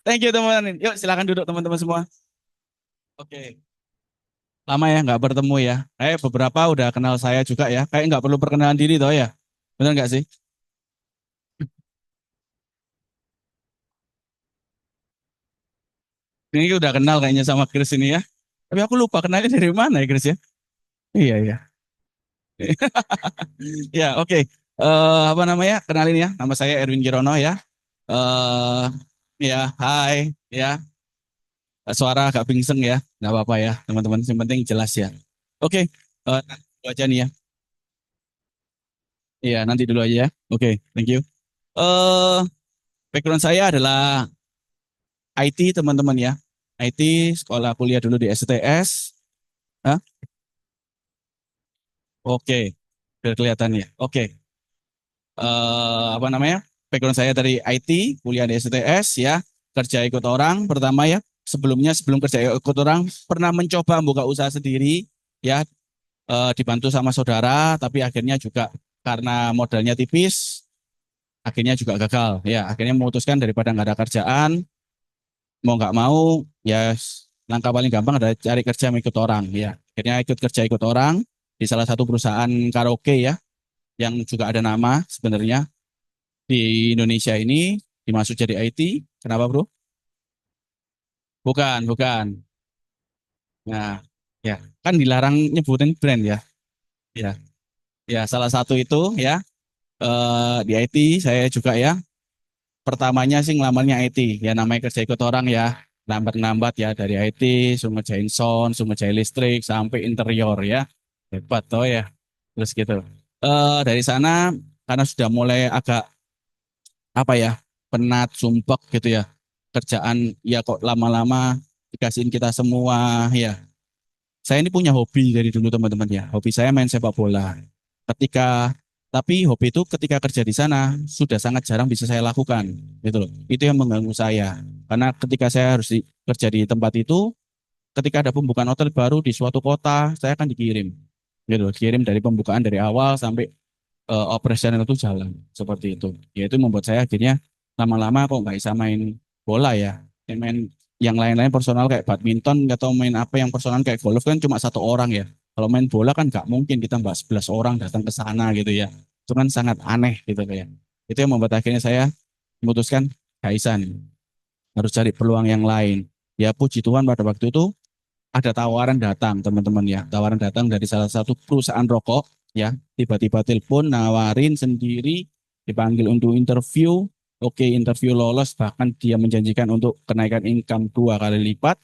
Thank you teman. Yuk silakan duduk teman-teman semua. Oke. Lama ya nggak bertemu ya. Beberapa udah kenal saya juga ya. Kayak nggak perlu perkenalan diri toh ya. Benar nggak sih? Ini udah kenal kayaknya sama Chris ini ya. Tapi aku lupa kenalnya dari mana ya Chris ya. Iya iya. Ya oke. Apa namanya? Kenalin ya. Nama saya Erwin Girono ya. eh Ya hai ya. Suara agak pingseng ya. Nggak apa-apa ya teman-teman. Yang penting jelas ya. Oke. Itu aja nih ya. Iya nanti dulu aja ya. Oke. Thank you. eh Background saya adalah IT teman-teman ya. IT, sekolah kuliah dulu di STS. Hah? Oke, biar kelihatan ya. Oke, apa namanya? Background saya dari IT, kuliah di STS ya. Kerja ikut orang pertama ya. Sebelum kerja ikut orang, pernah mencoba buka usaha sendiri ya. Dibantu sama saudara, tapi akhirnya juga karena modalnya tipis, akhirnya juga gagal. Ya, akhirnya memutuskan daripada nggak ada kerjaan, mau nggak mau ya langkah paling gampang adalah cari kerja ikut orang ya akhirnya ikut kerja ikut orang di salah satu perusahaan karaoke ya yang juga ada nama sebenarnya di Indonesia ini dimasuk jadi IT. Kenapa bro? Bukan nah ya kan dilarang nyebutin brand ya ya ya salah satu itu ya di IT saya juga ya pertamanya sih ngelamarnya IT ya namanya kerja ikut orang ya lambat-lambat ya dari IT semua ngerjain sound semua ngerjain listrik sampai interior ya hebat toh ya terus gitu dari sana karena sudah mulai agak apa ya penat sumpek gitu ya kerjaan ya kok lama-lama dikasihin kita semua ya saya ini punya hobi dari dulu teman-teman ya hobi saya main sepak bola ketika tapi hobi itu ketika kerja di sana sudah sangat jarang bisa saya lakukan gitu loh itu yang mengganggu saya karena ketika saya harus kerja di tempat itu ketika ada pembukaan hotel baru di suatu kota saya akan dikirim gitu loh dikirim dari pembukaan dari awal sampai operasional itu jalan seperti itu ya itu membuat saya akhirnya lama-lama kok nggak bisa main bola ya. Ya main yang lain-lain personal kayak badminton atau main apa yang personal kayak golf kan cuma satu orang ya kalau main bola kan nggak mungkin kita mbak 11 orang datang ke sana gitu ya itu kan sangat aneh gitu ya itu yang membuat akhirnya saya memutuskan Kaisan harus cari peluang yang lain ya puji Tuhan pada waktu itu ada tawaran datang teman-teman ya tawaran datang dari salah satu perusahaan rokok ya tiba-tiba telepon nawarin sendiri dipanggil untuk interview oke interview lolos bahkan dia menjanjikan untuk kenaikan income 2 kali lipat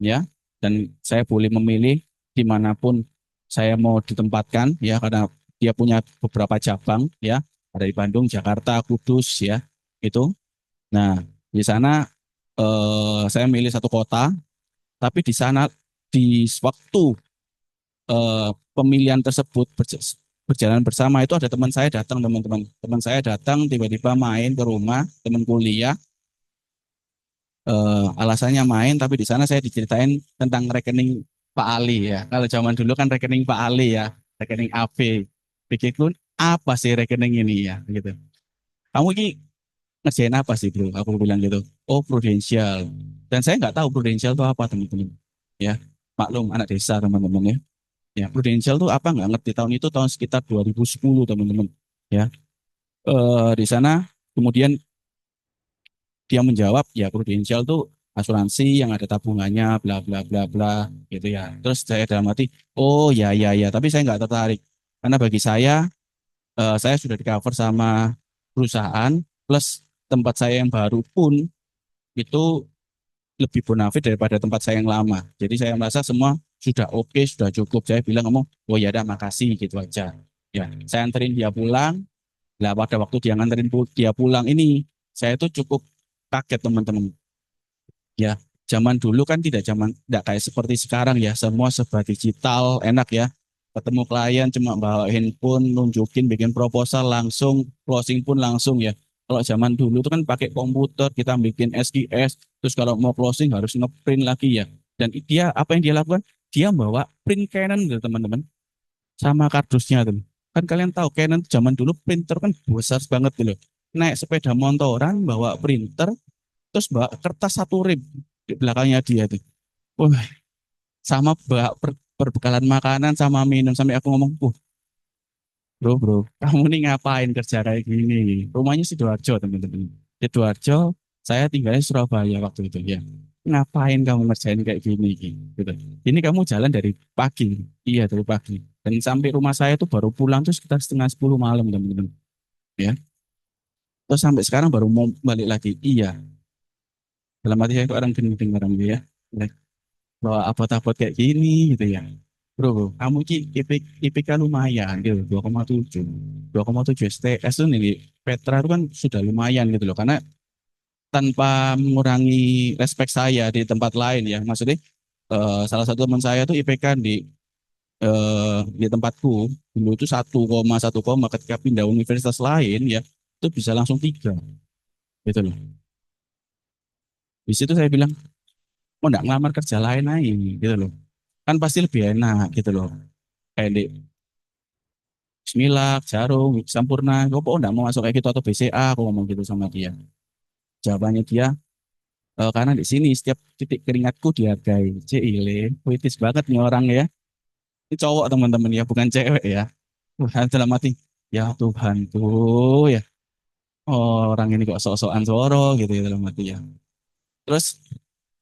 ya dan saya boleh memilih dimanapun saya mau ditempatkan ya karena dia punya beberapa cabang ya ada di Bandung Jakarta Kudus ya itu nah di sana saya milih satu kota tapi di sana di waktu pemilihan tersebut berjalan bersama itu ada teman saya datang teman-teman teman saya datang tiba-tiba main ke rumah teman kuliah alasannya main tapi di sana saya diceritain tentang rekening Pak Ali ya kalau zaman dulu kan rekening Pak Ali ya rekening AB pikirku apa sih rekening ini ya gitu kamu ini ngerjain apa sih bro aku bilang gitu oh Prudential dan saya nggak tahu Prudential itu apa teman-teman ya maklum anak desa teman-teman ya. Ya, Prudential tuh apa nggak ngerti tahun itu tahun sekitar 2010 teman-teman. Ya, di sana kemudian dia menjawab ya Prudential tuh asuransi yang ada tabungannya bla bla bla bla gitu ya. Terus saya dalam hati, oh ya ya ya, tapi saya nggak tertarik karena bagi saya sudah di cover sama perusahaan plus tempat saya yang baru pun itu lebih bonafit daripada tempat saya yang lama. Jadi saya merasa semua sudah oke, sudah cukup. Saya bilang ngomong, oh ya udah makasih gitu aja. Ya, saya anterin dia pulang. Lah pada waktu dia nganterin dia pulang ini, saya tuh cukup kaget teman-teman. Ya, zaman dulu kan tidak kayak seperti sekarang ya. Semua serba digital, enak ya. Ketemu klien cuma bawa handphone, nunjukin, bikin proposal langsung, closing pun langsung ya. Kalau zaman dulu tuh kan pakai komputer, kita bikin SKS, terus kalau mau closing harus ngeprint lagi ya. Dan dia apa yang dia lakukan? Dia bawa print Canon gitu teman-teman, sama kardusnya tuh. Kan kalian tahu Canon zaman dulu printer kan besar banget gitu. Naik sepeda motoran bawa printer terus bawa kertas satu rib di belakangnya dia tuh. Wah, sama perbekalan makanan sama minum sampai aku ngomong, bro, kamu nih ngapain kerja kayak gini? Rumahnya Sidoarjo, teman-teman. Sidoarjo, saya tinggalnya Surabaya waktu itu ya. Ngapain kamu ngerjain kayak gini, gitu. Ini kamu jalan dari pagi, iya dari pagi. Dan sampai rumah saya tuh baru pulang tuh sekitar setengah 10 malam, teman-teman. Ya, terus sampai sekarang baru mau balik lagi. Iya, dalam hati saya kok orang gending orang gitu ya. Like, bawa abot-abot kayak gini gitu ya. Bro, kamu ki IPK lumayan gitu, 2,7. 2,7 STS tuh nih, Petra itu kan sudah lumayan gitu loh. Karena tanpa mengurangi respek saya di tempat lain ya. Maksudnya salah satu teman saya tuh IPK di tempatku dulu itu 1,1, ketika pindah universitas lain ya itu bisa langsung 3 gitu loh. Di situ saya bilang, mau nggak ngelamar kerja lain aja gitu loh. Kan pasti lebih enak gitu loh. Kayak di Bismillah, Jarum, Sampurna, kok enggak mau masuk kayak gitu atau BCA, aku ngomong gitu sama dia. Jawabannya dia, karena di sini setiap titik keringatku dihargai. Cile, puitis banget nih orang ya. Ini cowok teman-teman ya, bukan cewek ya. Wah, dalam hati, ya Tuhan tuh ya. Oh, orang ini kok sok-sokan soro gitu ya dalam hati ya. Terus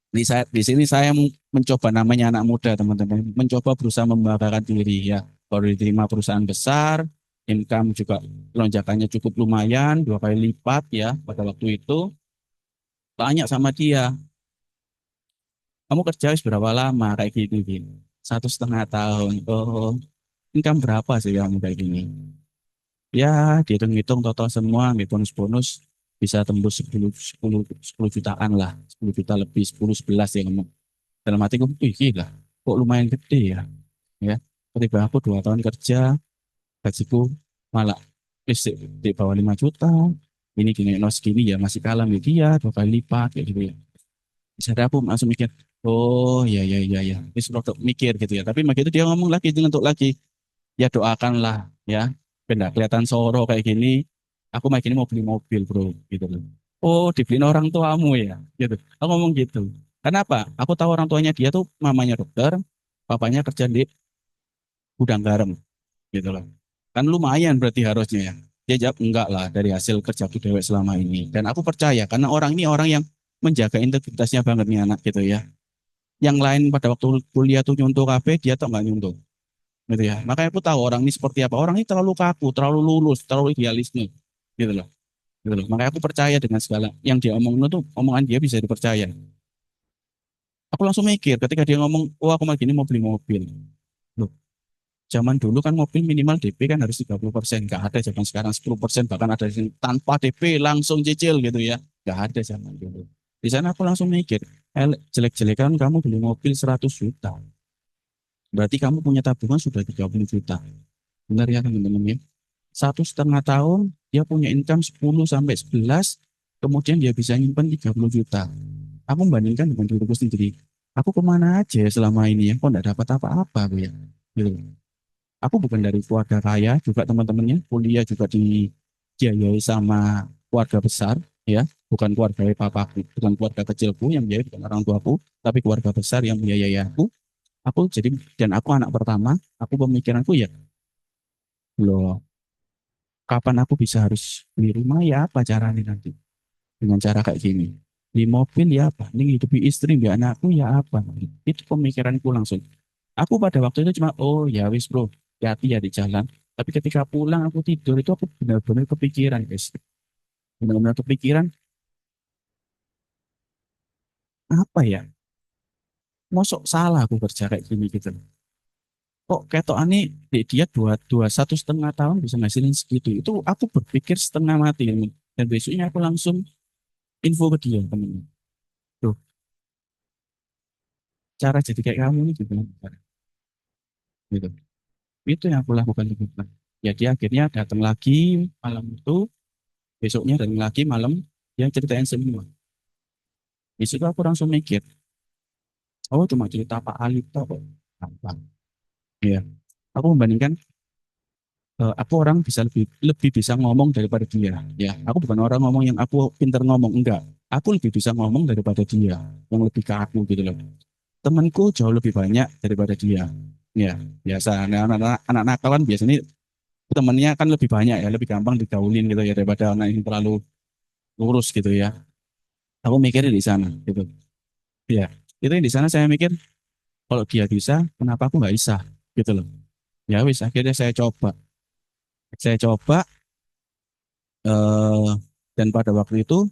di sini saya mencoba, namanya anak muda teman-teman, mencoba berusaha membanggakan diri ya. Baru diterima perusahaan besar, income juga lonjakannya cukup lumayan, 2 kali lipat ya pada waktu itu. Tanya sama dia, kamu kerja wis berapa lama kayak gini gini? 1,5 tahun. Oh, income berapa sih kamu kayak gini? Ya, dihitung-hitung total semua, ambil bonus-bonus bisa tembus 10 jutaan lah, 10 juta lebih, 10 11 ya ngomong. Dalam hatiku, wih gila, kok lumayan gede ya. Ya, ketika aku 2 tahun kerja, gajiku malah di bawah 5 juta. Ini gini, no segini ya masih kalah media 2 kali lipat kayak gitu ya. Bisa aku langsung mikir, oh ya ya ya ya, ini sudah mikir gitu ya. Tapi begitu dia ngomong lagi, dia ngentuk lagi, ya doakanlah ya. Benda kelihatan soro kayak gini, aku kayak gini mau beli mobil bro, gitu loh. Oh, dibeliin orang tuamu ya, gitu. Aku ngomong gitu. Kenapa? Aku tahu orang tuanya dia tuh mamanya dokter, papanya kerja di gudang garam gitu loh. Kan lumayan berarti harusnya ya. Dia jawab enggak lah dari hasil kerjaku dewek selama ini. Dan aku percaya karena orang ini orang yang menjaga integritasnya banget nih anak gitu ya. Yang lain pada waktu kuliah tuh nyuntuh kafe, dia tuh nggak nyuntuh gitu ya. Makanya aku tahu orang ini seperti apa. Orang ini terlalu kaku, terlalu lulus, terlalu idealisme gitu loh. Gitu loh. Makanya aku percaya dengan segala yang dia omongin tuh omongan dia bisa dipercaya. Aku langsung mikir ketika dia ngomong, oh aku mau gini mau beli mobil. Loh, zaman dulu kan mobil minimal DP kan harus 30%. Nggak ada zaman sekarang 10%. Bahkan ada yang tanpa DP langsung cicil gitu ya. Nggak ada zaman dulu. Di sana aku langsung mikir, jelek-jelekan kamu beli mobil 100 juta. Berarti kamu punya tabungan sudah 30 juta. Benar ya teman-teman ya? 1,5 tahun dia punya income 10 sampai 11, kemudian dia bisa nyimpan 30 juta. Aku membandingkan dengan diriku sendiri. Aku kemana aja ya selama ini ya? Kok enggak dapat apa-apa aku ya? Gitu. Aku bukan dari keluarga kaya, juga teman-temannya kuliah juga dibiayai sama keluarga besar, ya, bukan keluarga papaku, bukan keluarga kecilku yang biayai, bukan orang tuaku, tapi keluarga besar yang biayai aku. Aku jadi dan aku anak pertama, aku pemikiranku ya, loh, kapan aku bisa harus beli rumah ya apa caranya nanti dengan cara kayak gini. Beli mobil ya apa, ini hidupi istri, biar anakku ya apa. Itu pemikiranku langsung. Aku pada waktu itu cuma, oh ya wis bro, hati ya di jalan. Tapi ketika pulang aku tidur itu aku benar-benar kepikiran guys. Benar-benar kepikiran, apa ya? Mosok salah aku kerja kayak gini gitu. Kok ketok aneh dia 1,5 tahun bisa ngasilin segitu. Itu aku berpikir setengah mati. Dan besoknya aku langsung info ke dia temennya. Tuh, cara jadi kayak kamu ini gimana? Gitu. Itu yang aku lakukan di Bukan. Ya dia akhirnya datang lagi malam itu, besoknya datang lagi malam, dia ceritain semua. Di situ aku langsung mikir, oh cuma cerita Pak Ali toh kok. Gampang. Iya. Aku membandingkan, aku orang bisa lebih lebih bisa ngomong daripada dia. Ya, aku bukan orang ngomong yang aku pinter ngomong, enggak. aku lebih bisa ngomong daripada dia, yang lebih ke aku gitu loh. Temanku jauh lebih banyak daripada dia. Ya, biasa. Nah, anak nakal kan biasanya temennya kan lebih banyak ya, lebih gampang digaulin gitu ya daripada anak yang terlalu lurus gitu ya. Aku mikirnya di sana gitu. Ya, itu yang di sana saya mikir kalau dia bisa, kenapa aku nggak bisa gitu loh. Ya wis, akhirnya saya coba eh, dan pada waktu itu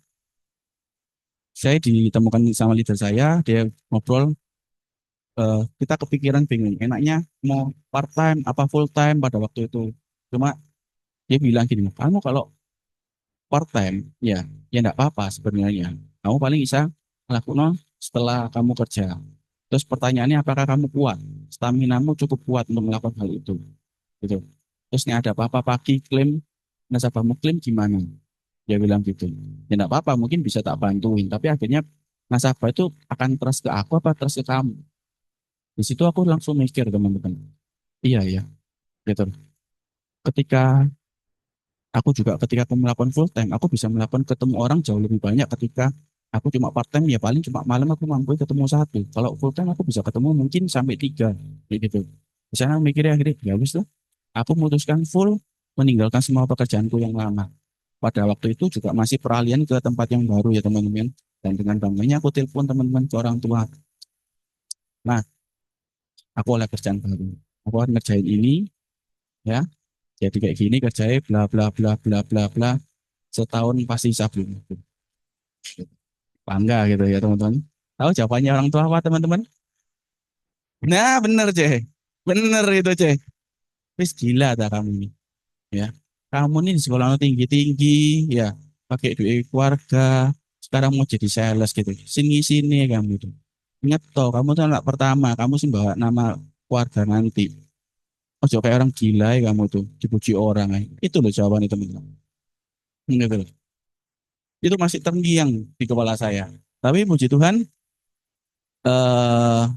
saya ditemukan sama leader saya, dia ngobrol, kita kepikiran bingung, enaknya mau part time apa full time pada waktu itu. Cuma dia bilang gini, kamu kalau part time, ya enggak apa-apa sebenarnya. Kamu paling bisa ngelakuin setelah kamu kerja. Terus pertanyaannya apakah kamu kuat? Staminamu cukup kuat untuk melakukan hal itu. Gitu. Terus nih ada apa-apa pagi klaim, nasabahmu klaim gimana? Dia bilang gitu. Ya enggak apa-apa, mungkin bisa tak bantuin. Tapi akhirnya nasabah itu akan trust ke aku apa trust ke kamu? Di situ aku langsung mikir teman-teman. Iya ya, gitu. Ketika ketika aku melakukan full time, aku bisa melakukan ketemu orang jauh lebih banyak ketika aku cuma part time ya paling cuma malam aku mampu ketemu satu. Kalau full time aku bisa ketemu mungkin sampai tiga, kayak gitu. Di sana mikirnya akhirnya ya wis lah. Aku memutuskan full meninggalkan semua pekerjaanku yang lama. Pada waktu itu juga masih peralihan ke tempat yang baru ya teman-teman. Dan dengan bangganya aku telepon teman-teman ke orang tua. Nah, aku oleh kerjaan baru. Aku akan ngerjain ini ya. Jadi kayak gini kerjain bla bla bla bla bla bla. Setahun pasti sabun. Bangga gitu ya teman-teman. Tahu jawabannya orang tua apa teman-teman? Nah bener ceh. Bener itu ceh. Wis gila tak kamu ini. Ya. Kamu ini di sekolah tinggi-tinggi. Ya. Pakai duit keluarga. Sekarang mau jadi sales gitu. Sini-sini kamu itu. Ingat toh kamu tuh anak pertama. Kamu sih bawa nama keluarga nanti. Oh kayak orang gila ya kamu tuh. Dipuji orang ya. Itu loh jawabannya teman-teman. Gitu loh. Itu masih terngiang di kepala saya. Tapi puji Tuhan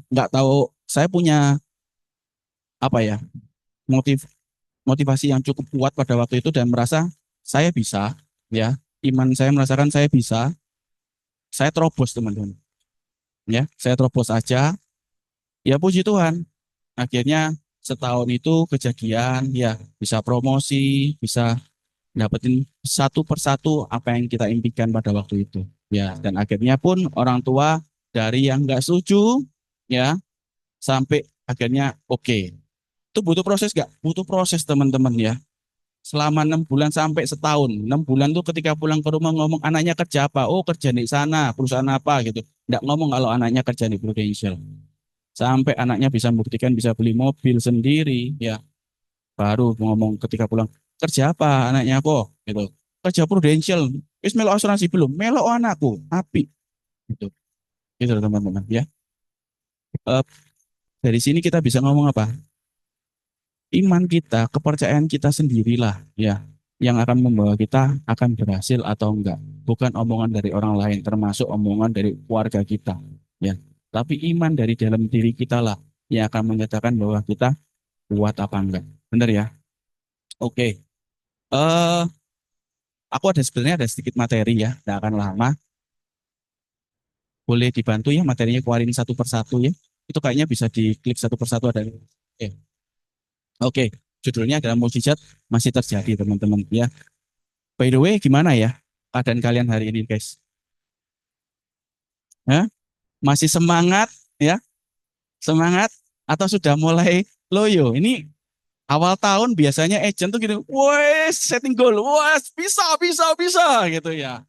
nggak tahu saya punya apa ya motiv motivasi yang cukup kuat pada waktu itu dan merasa saya bisa ya iman saya merasakan saya bisa saya terobos teman-teman ya saya terobos aja ya puji Tuhan akhirnya setahun itu kejadian ya bisa promosi bisa dapetin satu persatu apa yang kita impikan pada waktu itu ya dan akhirnya pun orang tua dari yang nggak setuju ya sampai akhirnya oke. Itu butuh proses gak? Butuh proses teman-teman ya. Selama 6 bulan sampai setahun. 6 bulan tuh ketika pulang ke rumah ngomong anaknya kerja apa? Oh kerja di sana, perusahaan apa gitu. Nggak ngomong kalau anaknya kerja di Prudential. Sampai anaknya bisa membuktikan bisa beli mobil sendiri ya. Baru ngomong ketika pulang kerja apa anaknya kok gitu. Kerja Prudential. Wis melo asuransi belum? Melo anakku. Api gitu. Gitu teman-teman ya. Eh, dari sini kita bisa ngomong apa? Iman kita, kepercayaan kita sendirilah ya yang akan membawa kita akan berhasil atau enggak. Bukan omongan dari orang lain, termasuk omongan dari keluarga kita ya. Tapi iman dari dalam diri kita lah yang akan menyatakan bahwa kita kuat apa enggak. Benar ya? Oke. Eh aku ada sebenarnya ada sedikit materi ya, tidak akan lama. Boleh dibantu ya materinya keluarin satu persatu ya. Itu kayaknya bisa diklik satu persatu ada. Oke. Oke. Judulnya adalah mukjizat masih terjadi teman-teman ya. By the way, gimana ya keadaan kalian hari ini, guys? Hah? Masih semangat ya? Semangat atau sudah mulai loyo? Ini awal tahun biasanya agent tuh gitu, wes setting goal, wes bisa, bisa, bisa gitu ya.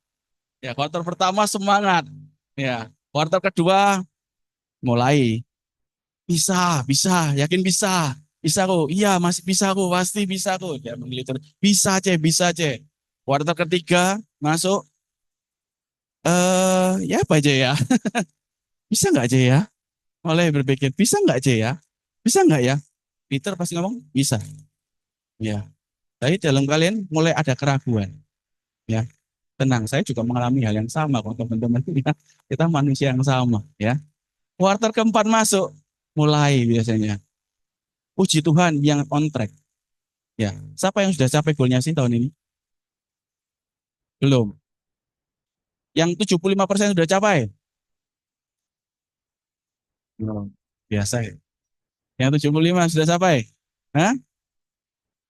Ya, kuartal pertama semangat. Ya, kuartal kedua mulai bisa, bisa, yakin bisa. Bisa kok, iya masih bisa kok, pasti bisa kok. Ya, bisa cek, bisa cek. Kuartal ketiga masuk, ya apa aja ya? Bisa nggak aja ya? Mulai berpikir, bisa nggak aja ya? Bisa nggak ya? Peter pasti ngomong, bisa. Ya. Tapi dalam kalian mulai ada keraguan. Ya. Tenang, saya juga mengalami hal yang sama kok teman-teman. Ya. Kita manusia yang sama. Ya. Kuartal keempat masuk. Mulai biasanya. Puji Tuhan yang on track. Ya. Siapa yang sudah capai goalnya sih tahun ini? Belum. Yang 75% sudah capai. Oh, biasa ya. Yang 75 sudah capai. Hah?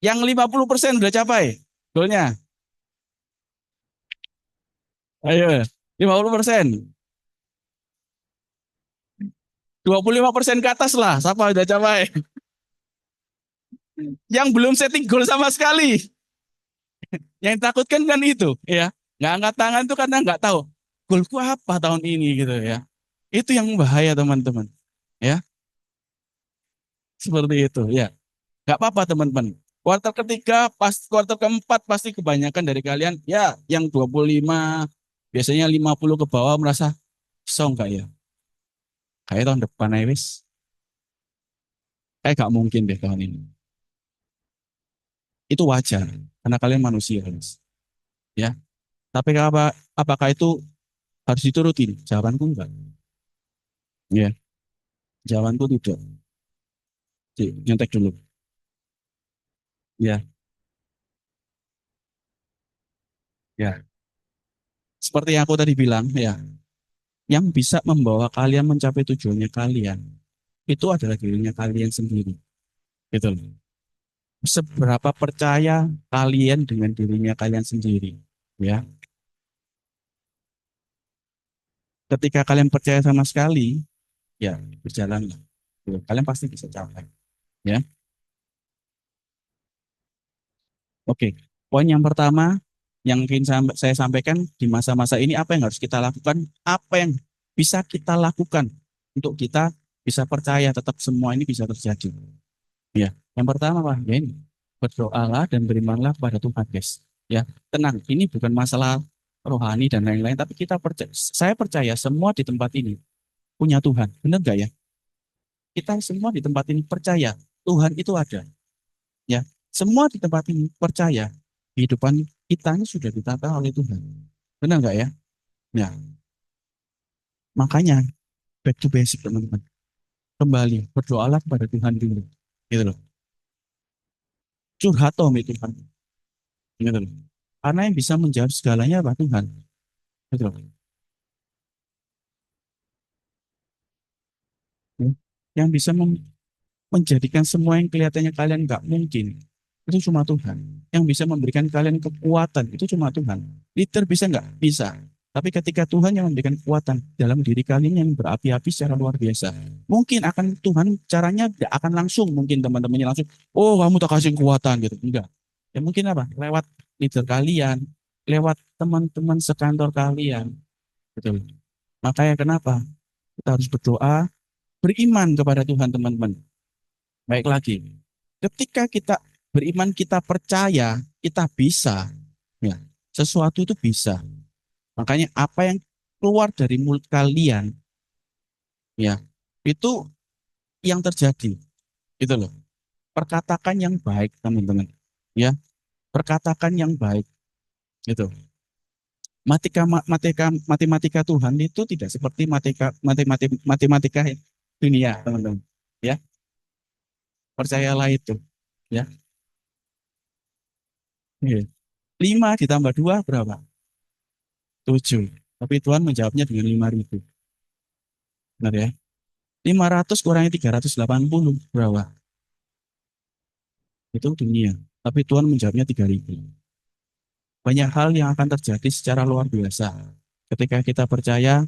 Yang 50% sudah capai goalnya. Ayo, 50%. 25% ke atas lah. Siapa sudah capai? Yang belum setting goal sama sekali. Yang takutkan kan itu, ya. Nggak angkat tangan itu karena nggak tahu goalku apa tahun ini gitu ya. Itu yang bahaya teman-teman. Ya, seperti itu ya. Nggak apa-apa teman-teman. Kuartal ketiga, pas kuartal keempat pasti kebanyakan dari kalian ya yang 25 biasanya 50 ke bawah merasa song nggak ya? Kayak tahun depan ya wis. Kayak nggak mungkin deh tahun ini. Itu wajar karena kalian manusia, guys. Ya. Tapi apakah itu harus diturutin? Jawabanku enggak. Ya, jawabanku tidak. Cik, nyontek dulu. Ya, ya. Seperti yang aku tadi bilang, ya, yang bisa membawa kalian mencapai tujuannya kalian itu adalah dirinya kalian sendiri. Gitu loh. Seberapa percaya kalian dengan dirinya kalian sendiri, ya. Ketika kalian percaya sama sekali, ya berjalanlah. Gitu. Kalian pasti bisa capai, ya. Oke, poin yang pertama yang ingin saya sampaikan di masa-masa ini apa yang harus kita lakukan, apa yang bisa kita lakukan untuk kita bisa percaya tetap semua ini bisa terjadi. Ya, yang pertama Pak, ya ini berdoalah dan berimanlah kepada Tuhan, guys. Ya, tenang, ini bukan masalah rohani dan lain-lain, tapi saya percaya semua di tempat ini punya Tuhan. Benar nggak ya? Kita semua di tempat ini percaya Tuhan itu ada. Ya, semua di tempat ini percaya kehidupan kita ini sudah ditata oleh Tuhan. Benar nggak ya? Ya, makanya back to basic teman-teman. Kembali berdoalah kepada Tuhan dulu. Gitu loh. Curhat toh sama Tuhan. Gitu loh. Karena yang bisa menjawab segalanya apa Tuhan. Gitu loh. Ya. Yang bisa menjadikan semua yang kelihatannya kalian nggak mungkin itu cuma Tuhan. Yang bisa memberikan kalian kekuatan itu cuma Tuhan. Leader bisa nggak? Bisa. Tapi ketika Tuhan yang memberikan kekuatan dalam diri kalian yang berapi-api secara luar biasa, mungkin akan Tuhan caranya tidak akan langsung, mungkin teman-temannya langsung, oh kamu tak kasih kekuatan gitu. Enggak. Ya mungkin apa? Lewat leader kalian, lewat teman-teman sekantor kalian. Betul. Makanya kenapa? Kita harus berdoa, beriman kepada Tuhan teman-teman. Baik lagi, ketika kita beriman, kita percaya, kita bisa. Ya, sesuatu itu bisa. Makanya apa yang keluar dari mulut kalian, ya, itu yang terjadi. Itu loh. Perkatakan yang baik, teman-teman. Ya, perkatakan yang baik. Gitu. Matematika Tuhan itu tidak seperti matematika dunia, teman-teman. Ya, percayalah itu. Ya, iya. 5 ditambah 2 berapa? 7. Tapi Tuhan menjawabnya dengan 5.000. Benar ya? 500 kurangi 380 berapa? Itu dunia. Tapi Tuhan menjawabnya 3.000. Banyak hal yang akan terjadi secara luar biasa. Ketika kita percaya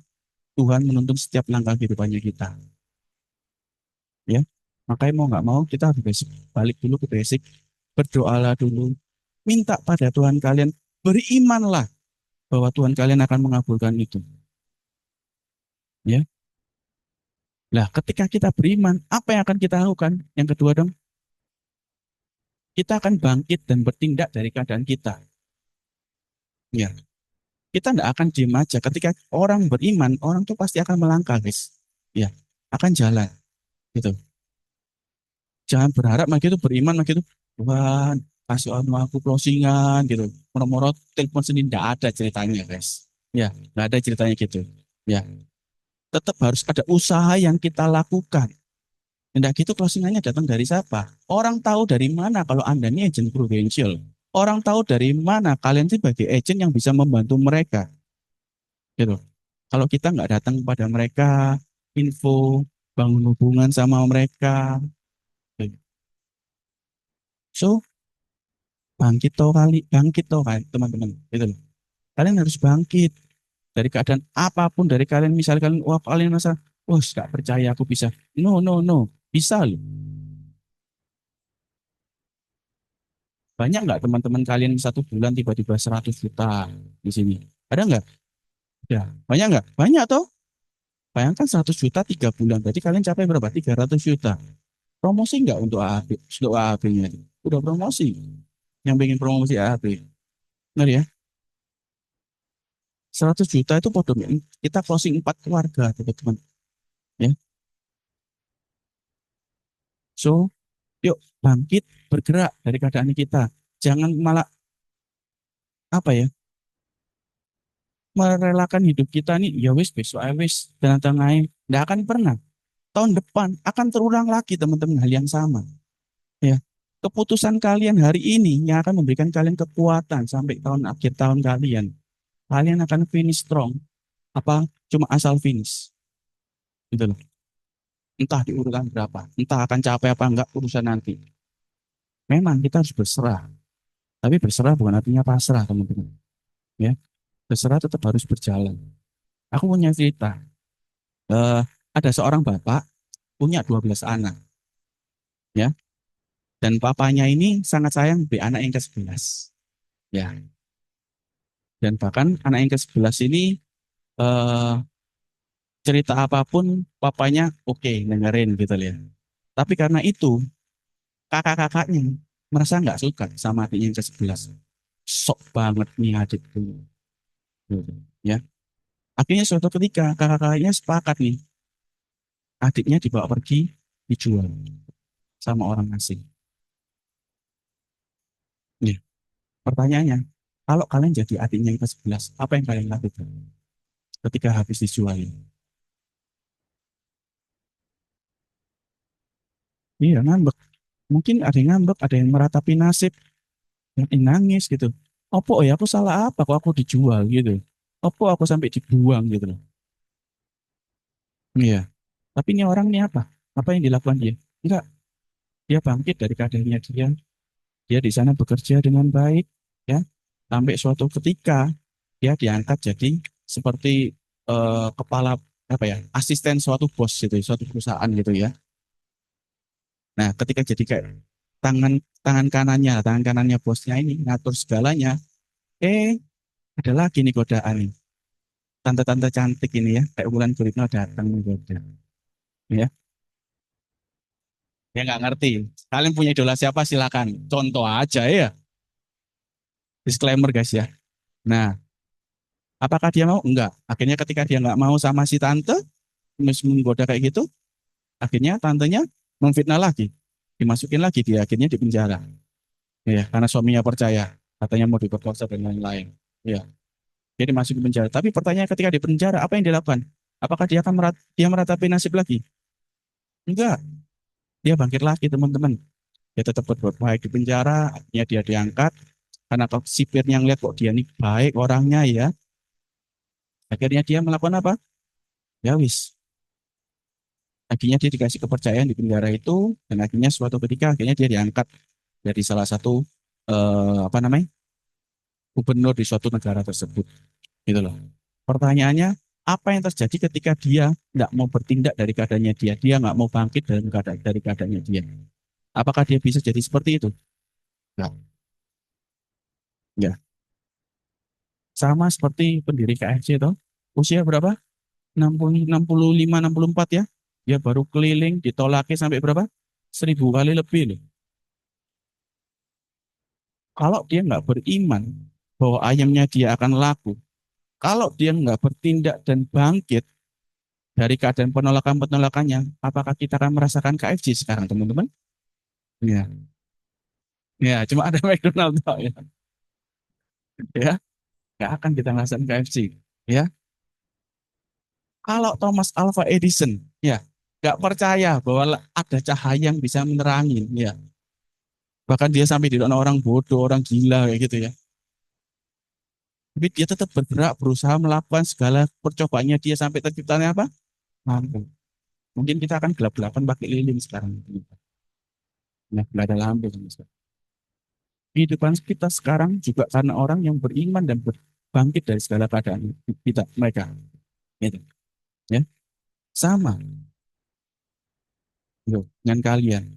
Tuhan menuntun setiap langkah kehidupannya kita. Ya, makanya mau nggak mau kita harus balik dulu ke basic. Berdoalah dulu. Minta pada Tuhan kalian. Berimanlah bahwa Tuhan kalian akan mengabulkan itu. Ya, nah, ketika kita beriman, apa yang akan kita lakukan? Yang kedua dong, kita akan bangkit dan bertindak dari keadaan kita. Ya, kita tidak akan diam aja. Ketika orang beriman, orang tuh pasti akan melangkah, guys. Ya, akan jalan. Gitu. Jangan berharap begitu beriman begitu, Tuhan kasih aku closingan gitu. Moro-moro telepon sendiri tidak ada ceritanya, guys. Ya, nggak ada ceritanya gitu. Ya, tetap harus ada usaha yang kita lakukan. Tidak gitu closingannya datang dari siapa? Orang tahu dari mana kalau Anda ini agent Prudential? Orang tahu dari mana kalian sebagai agent yang bisa membantu mereka? gitu. Kalau kita nggak datang kepada mereka, info, bangun hubungan sama mereka, gitu. So bangkit toh kali teman-teman, gitu loh. Kalian harus bangkit dari keadaan apapun dari kalian. Misalnya kalian, wah kalian masa, wah nggak percaya aku bisa. No, no, no, bisa loh. Banyak nggak teman-teman kalian satu bulan tiba-tiba 100 juta di sini? Ada nggak? Ya, banyak nggak? Banyak toh. Bayangkan 100 juta 3 bulan. Berarti kalian capai berapa? 300 juta. Promosi nggak untuk AAB? Untuk AAB-nya? Udah promosi. Yang pengen promosi AAB. Benar ya? 100 juta itu podomnya. Kita closing 4 keluarga, teman-teman. Ya. So, yuk bangkit, bergerak dari keadaan kita. Jangan malah apa ya? Merelakan hidup kita nih, ya wis besok aja wis dan tengah. Nggak akan pernah. Tahun depan akan terulang lagi teman-teman hal yang sama. Ya. Keputusan kalian hari ini yang akan memberikan kalian kekuatan sampai akhir tahun kalian. Kalian akan finish strong. Apa cuma asal finish. Gitu loh. Entah di urutan berapa. Entah akan capai apa enggak urusan nanti. Memang kita harus berserah. Tapi berserah bukan artinya pasrah teman-teman. Ya. Berserah tetap harus berjalan. Aku punya cerita. Eh, ada seorang bapak punya 12 anak. Ya. Dan papanya ini sangat sayang di anak yang ke-11. Ya. Dan bahkan anak yang ke-11 ini eh, cerita apapun papanya oke dengerin gitu ya. Tapi karena itu kakak-kakaknya merasa nggak suka sama adiknya yang ke-11. Sok banget nih adikku. Gitu, ya. Akhirnya suatu ketika kakak-kakaknya sepakat nih, adiknya dibawa pergi, dijual sama orang asing. Nih, pertanyaannya, kalau kalian jadi adiknya yang ke-11, apa yang kalian lakukan ketika habis dijual? Iya, ngambek. Mungkin ada yang ngambek, ada yang meratapi nasib, yang nangis gitu. Opo ya aku salah apa kok aku dijual gitu. Opo aku sampai dibuang gitu loh. Iya. Tapi ini orang ini apa? Apa yang dilakukan dia? Enggak, dia bangkit dari keadaannya dia. Dia di sana bekerja dengan baik, ya. Sampai suatu ketika dia diangkat jadi seperti kepala apa ya, asisten suatu bos gitu, suatu perusahaan gitu ya. Nah, ketika jadi kayak tangan tangan kanannya bosnya ini ngatur segalanya, eh ada lagi nih godaan nih. Tante-tante cantik ini ya, kayak Wulan Guritno datang menggoda. Ya, ya nggak ngerti. Kalian punya idola siapa silakan. Contoh aja ya. Disclaimer guys ya. Nah, apakah dia mau? Enggak. Akhirnya ketika dia nggak mau sama si tante, menggoda kayak gitu, akhirnya tantenya memfitnah lagi. Dimasukin lagi dia, akhirnya di penjara. Ya, karena suaminya percaya. Katanya mau diperkosa dan lain-lain. Ya, dia dimasukin penjara. Tapi pertanyaan ketika di penjara, apa yang dilakukan? Apakah dia akan dia meratapi nasib lagi? Enggak. Dia bangkit lagi teman-teman. Dia tetap berbuat baik di penjara, akhirnya dia diangkat. Karena kalau sipirnya ngeliat kok dia ini baik orangnya ya, akhirnya dia melakukan apa? Ya wis, akhirnya dia dikasih kepercayaan di penjara itu, dan akhirnya suatu ketika akhirnya dia diangkat dari salah satu apa namanya gubernur di suatu negara tersebut, gitu loh. Pertanyaannya, apa yang terjadi ketika dia nggak mau bertindak dari keadaannya dia nggak mau bangkit dari keadaannya dia? Apakah dia bisa jadi seperti itu? Nggak, nggak. Sama seperti pendiri KFC itu, usia berapa? 60, 65, 64 ya. Dia baru keliling, ditolaknya sampai berapa? 1.000 kali lebih loh. Kalau dia nggak beriman bahwa ayamnya dia akan laku, kalau dia nggak bertindak dan bangkit dari keadaan penolakan-penolakannya, apakah kita akan merasakan KFC sekarang, teman-teman? Ya, ya, cuma ada McDonald tok, ya, ya, nggak akan kita merasakan KFC, ya. Kalau Thomas Alva Edison, ya, nggak percaya bahwa ada cahaya yang bisa menerangi, ya, bahkan dia sampai didokno orang bodoh, orang gila kayak gitu ya. Tapi dia tetap bergerak, berusaha melakukan segala percobaannya dia sampai terciptanya apa? Lampu. Mungkin kita akan gelap-gelapan pakai lilin sekarang. Nah, nggak ada lampu sama sekali. Kehidupan kita sekarang juga karena orang yang beriman dan berbangkit dari segala keadaan kita, mereka. Gitu, ya. Sama gitu, dengan kalian,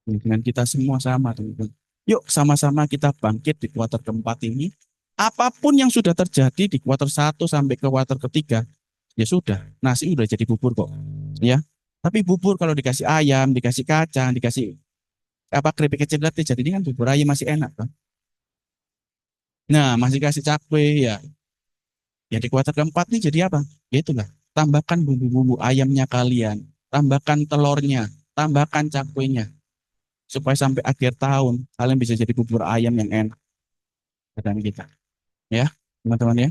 dengan kita semua sama, teman-teman. Yuk sama-sama kita bangkit di kuarter keempat ini. Apapun yang sudah terjadi di kuarter satu sampai ke kuarter ketiga, ya sudah, nasi udah jadi bubur kok. Ya. Tapi bubur kalau dikasih ayam, dikasih kacang, dikasih apa keripik kecil latte, jadi ini kan bubur ayam masih enak kan. Nah, masih kasih cakwe ya. Ya di kuarter keempat nih jadi apa? Ya itulah, tambahkan bumbu-bumbu ayamnya kalian, tambahkan telurnya, tambahkan cakwenya, supaya sampai akhir tahun kalian bisa jadi bubur ayam yang enak dan kita. Ya, teman-teman ya.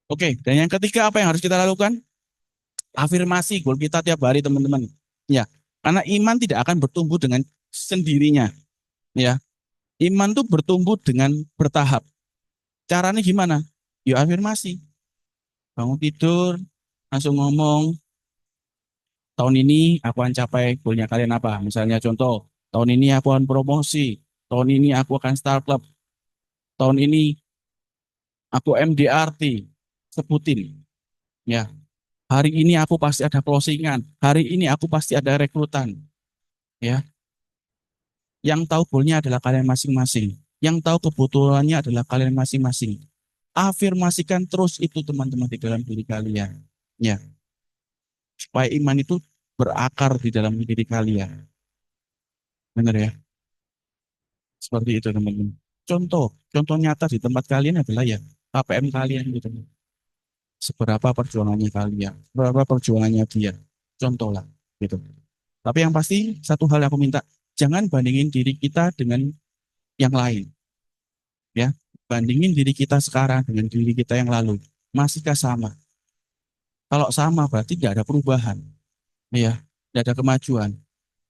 Oke, dan yang ketiga apa yang harus kita lakukan? Afirmasi goal kita tiap hari, teman-teman. Ya, karena iman tidak akan bertumbuh dengan sendirinya. Ya, iman tuh bertumbuh dengan bertahap. Caranya gimana? Ya afirmasi. Bangun tidur, langsung ngomong, tahun ini aku akan capai goalnya kalian apa? Misalnya contoh, tahun ini aku akan promosi, tahun ini aku akan start club, tahun ini aku MDRT, sebutin. Ya, hari ini aku pasti ada closingan, hari ini aku pasti ada rekrutan. Ya, yang tahu goalnya adalah kalian masing-masing, yang tahu kebutuhannya adalah kalian masing-masing. Afirmasikan terus itu teman-teman di dalam diri kalian. Ya, supaya iman itu berakar di dalam diri kalian. Benar ya? Seperti itu teman-teman. Contoh nyata di tempat kalian adalah ya KPM kalian gitu. Seberapa perjuangannya kalian, seberapa perjuangannya dia. Contoh lah gitu. Tapi yang pasti satu hal yang aku minta, jangan bandingin diri kita dengan yang lain ya. Bandingin diri kita sekarang dengan diri kita yang lalu. Masihkah sama? Kalau sama berarti tidak ada perubahan ya, tidak ada kemajuan.